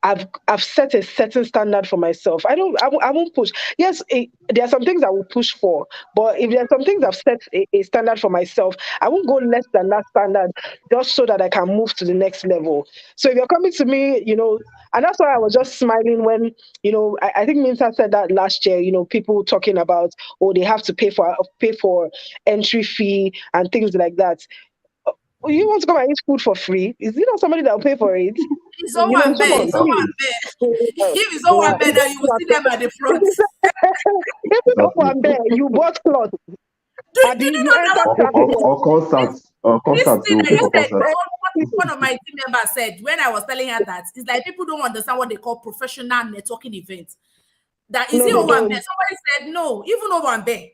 I've set a certain standard for myself. I won't push. Yes, there are some things I will push for, but if there are some things I've set a standard for myself, I won't go less than that standard just so that I can move to the next level. So if you're coming to me, and that's why I was just smiling when, I think Minta said that last year, people talking about, oh, they have to pay for entry fee and things like that. You want to come and eat food for free? Is it not somebody that will pay for it? It's all one Come bed. on, It's all please. one bed. Yeah. If it's all one bed, then you will see them at the front. Even up Exactly. one there, you bought cloth. Did And you you know that enter one? shopping. Or concerts. This Concerts. They thing will that pay you for said, concerts. one of my team members said when I was telling her that, it's like people don't understand what they call professional networking events. That is No, it they over and don't. bed? Somebody said no, even over and bed,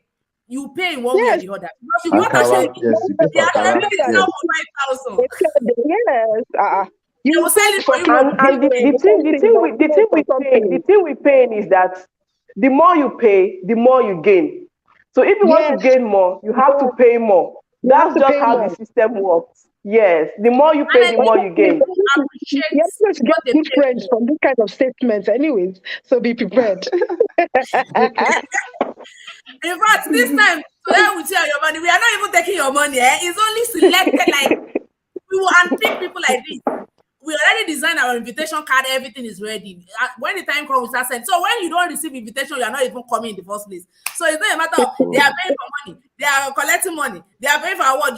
you pay in one way or Yes. the other. Because you got to share. Ankara, yes, you pay They for are Ankara. sharing it Yes. now for 5,000. They said, yes. They will You sell paid it for for you clothes for And free. the thing the thing with the thing we paying is that the more you pay, the more you gain. So if you want to Yes, gain more, you have to pay more. you have That's to just pay how the more. system works. Yes, the more you And pay, I the think more you gain. people You're appreciate going to get what they good pay friends for. from this kind of statements, anyways. So be prepared. In fact, this time, so that we share your money, we are not even taking your money. It's only selected, like, we will unpick people like this. We already designed our invitation card, everything is ready. When the time comes, we start sending. So when you don't receive invitation, you are not even coming in the first place. So it's not a matter of they are paying for money, they are collecting money, they are paying for award.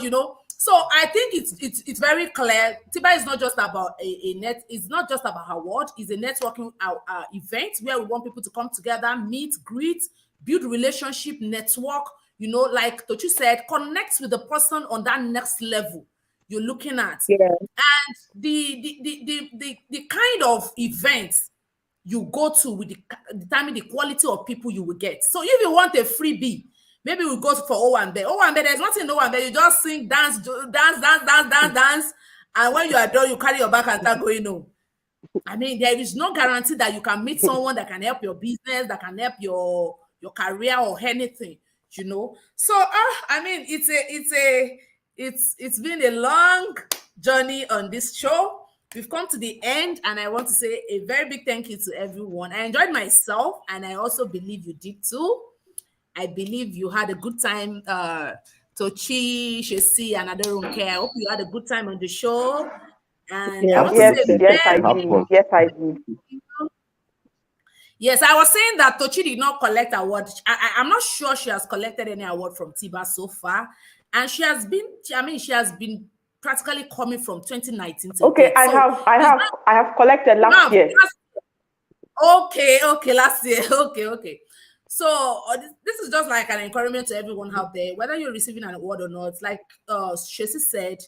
So I think it's very clear. Tiba is not just about a net, it's not just about award, it's a networking event where we want people to come together, meet, greet, build relationship, network, like Tochi said, connect with the person on that next level you're looking at. Yeah. And the kind of events you go to will determine the quality of people you will get. So if you want a freebie, maybe we go for Owambe. Owambe, there's nothing in Owambe. You just sing, dance, dance. And when you are done, you carry your back and start going home. I mean, there is no guarantee that you can meet someone that can help your business, that can help your career or anything. So, I mean, it's been a long journey on this show. We've come to the end, and I want to say a very big thank you to everyone. I enjoyed myself, and I also believe you did too. I believe you had a good time. Tochi, Shesi, and Adorunke. I hope you had a good time on the show. And I Yes, want to we Yes, say did. yes, I Have did. fun. Yes, I did. yes, I was saying that Tochi did not collect award. I'm not sure she has collected any award from Tiba so far. And she has been practically coming from 2019 till Okay, date. So it's not I have collected last enough. year. Okay, last year. Okay. So this is just like an encouragement to everyone out there, whether you're receiving an award or not. Like Shesi said,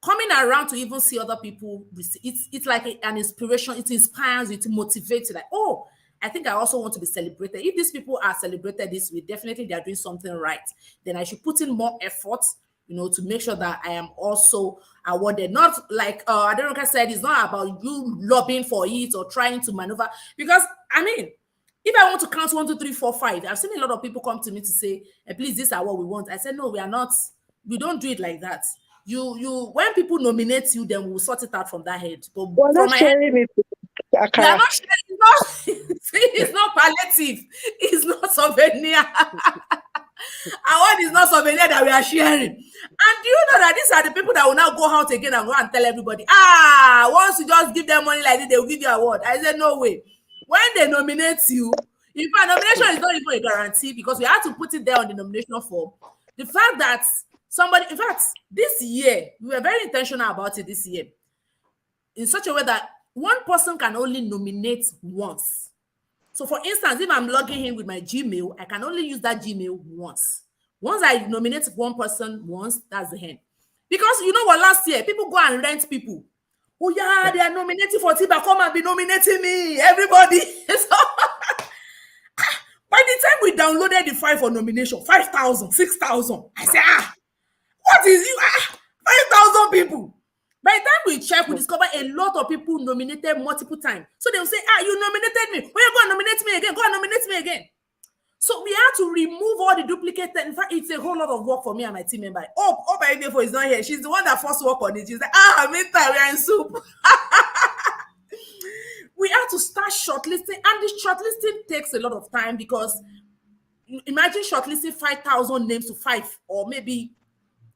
coming around to even see other people, it's like an inspiration. It inspires you, to motivate you. Like, oh, I think I also want to be celebrated. If these people are celebrated this way, definitely they are doing something right. Then I should put in more effort, to make sure that I am also awarded. Not like Aderoka said, it's not about you lobbying for it or trying to maneuver. Because I mean, if I want to count 1, 2, 3, 4, 5, I've seen a lot of people come to me to say, please, these are what we want. I said, no, we are not. We don't do it like that. When people nominate you, then we'll sort it out from that head. But We're from not my head, sharing it with we are Akara. not sharing. It's not, it's not palliative. It's not souvenir. Award is not souvenir that we are sharing. And do you know that these are the people that will now go out again and go and tell everybody, once you just give them money like this, they will give you an award. I said, no way. When they nominate you, in fact, nomination is not even a guarantee because we have to put it there on the nomination form. The fact that somebody, in fact, this year, we were very intentional about it this year, in such a way that one person can only nominate once. So for instance, if I'm logging in with my Gmail, I can only use that Gmail once. Once I nominate one person once, that's the end. Because you know what, last year, people go and rent people. Oh yeah, they are nominating for Tiba. Come and be nominating me, everybody. So, by the time we downloaded the file for nomination, 5,000, 6,000, I said, what is you? 5,000 people. By the time we check, we discover a lot of people nominated multiple times. So they'll say, you nominated me. Oh, you go and nominate me again. Go and nominate me again. So we have to remove all the duplicate. In fact, it's a whole lot of work for me and my team member. Oh, my info is not here. She's the one that first work on it. She's like, Minta, we are in soup. We have to start shortlisting. And the shortlisting takes a lot of time because imagine shortlisting 5,000 names to 5 or maybe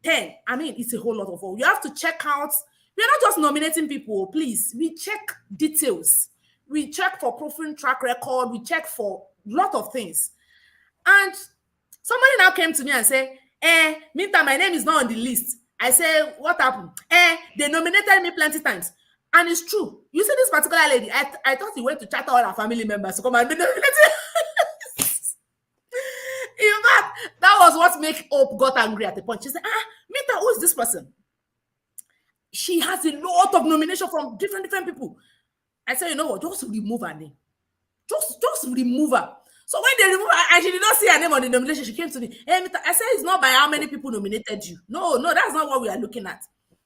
10. I mean, it's a whole lot of work. You have to check out. We're not just nominating people, please. We check details. We check for proofing track record. We check for a lot of things. And somebody now came to me and said, Minta, my name is not on the list. I say, what happened? They nominated me plenty times. And it's true. You see this particular lady, I thought he went to chat all her family members to come and be nominated. In fact, that was what made Hope got angry at the point. She said, Mita, who is this person? She has a lot of nomination from different people. I said, you know what, just remove her name. Just remove her. So when they remove her, and she did not see her name on the nomination, she came to me. Hey, Mita, I said, it's not by how many people nominated you. No, that's not what we are looking at.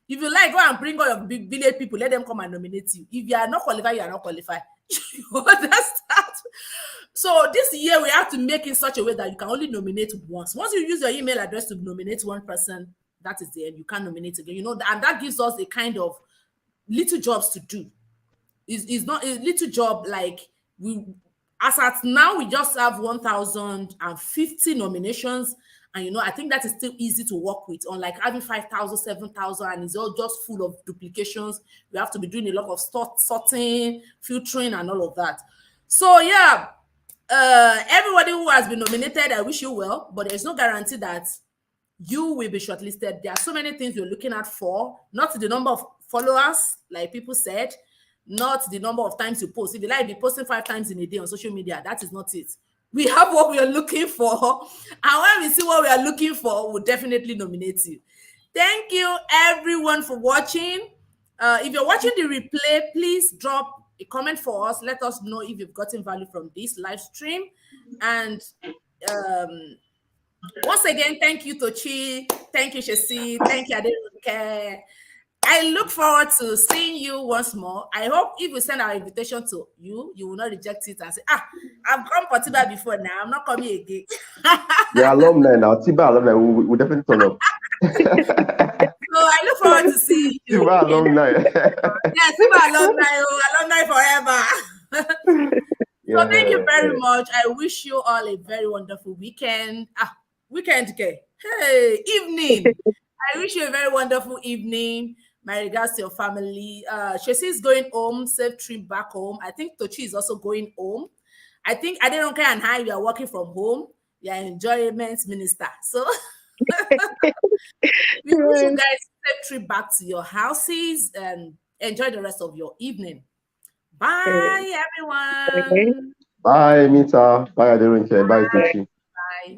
If you like, go and bring all your big village people, let them come and nominate you. If you are not qualified, you are not qualified. You understand? So this year we have to make it such a way that you can only nominate once. Once you use your email address to nominate one person, that is the end. You can't nominate again. You know, and that gives us a kind of little jobs to do. It's not a little job like we, as at now, we just have 1,050 nominations. And, you know, I think that is still easy to work with. Unlike having 5,000, 7,000, and it's all just full of duplications. We have to be doing a lot of sorting, filtering, and all of that. So, yeah, everybody who has been nominated, I wish you well. But there's no guarantee that you will be shortlisted. There are so many things you're looking at for, not the number of followers, like people said, not the number of times you post. If you like be posting 5 times in a day on social media, that is not it. We have what we are looking for. And when we see what we are looking for, we'll definitely nominate you. Thank you, everyone, for watching. If you're watching the replay, please drop a comment for us. Let us know if you've gotten value from this live stream. And once again, thank you, Tochi. Thank you, Shesi. Thank you, Adeluke. I look forward to seeing you once more. I hope if we send our invitation to you, you will not reject it and say, I've come for Tiba before now. I'm not coming again. You're alumni now. Tiba alumni. We'll definitely turn up. So I look forward to seeing you. Tiba alumni. Yes, Tiba alumni forever. So thank you very much. I wish you all a very wonderful weekend. Weekend, okay. Hey, evening. I wish you a very wonderful evening. My regards to your family. Shesi is going home, safe trip back home. I think Tochi is also going home. I think Aderonke and I, we are working from home. We are enjoyment minister. So we wish you guys safe trip back to your houses and enjoy the rest of your evening. Bye, everyone. Bye, Mita. Bye, Aderonke. Bye, Tochi. Bye.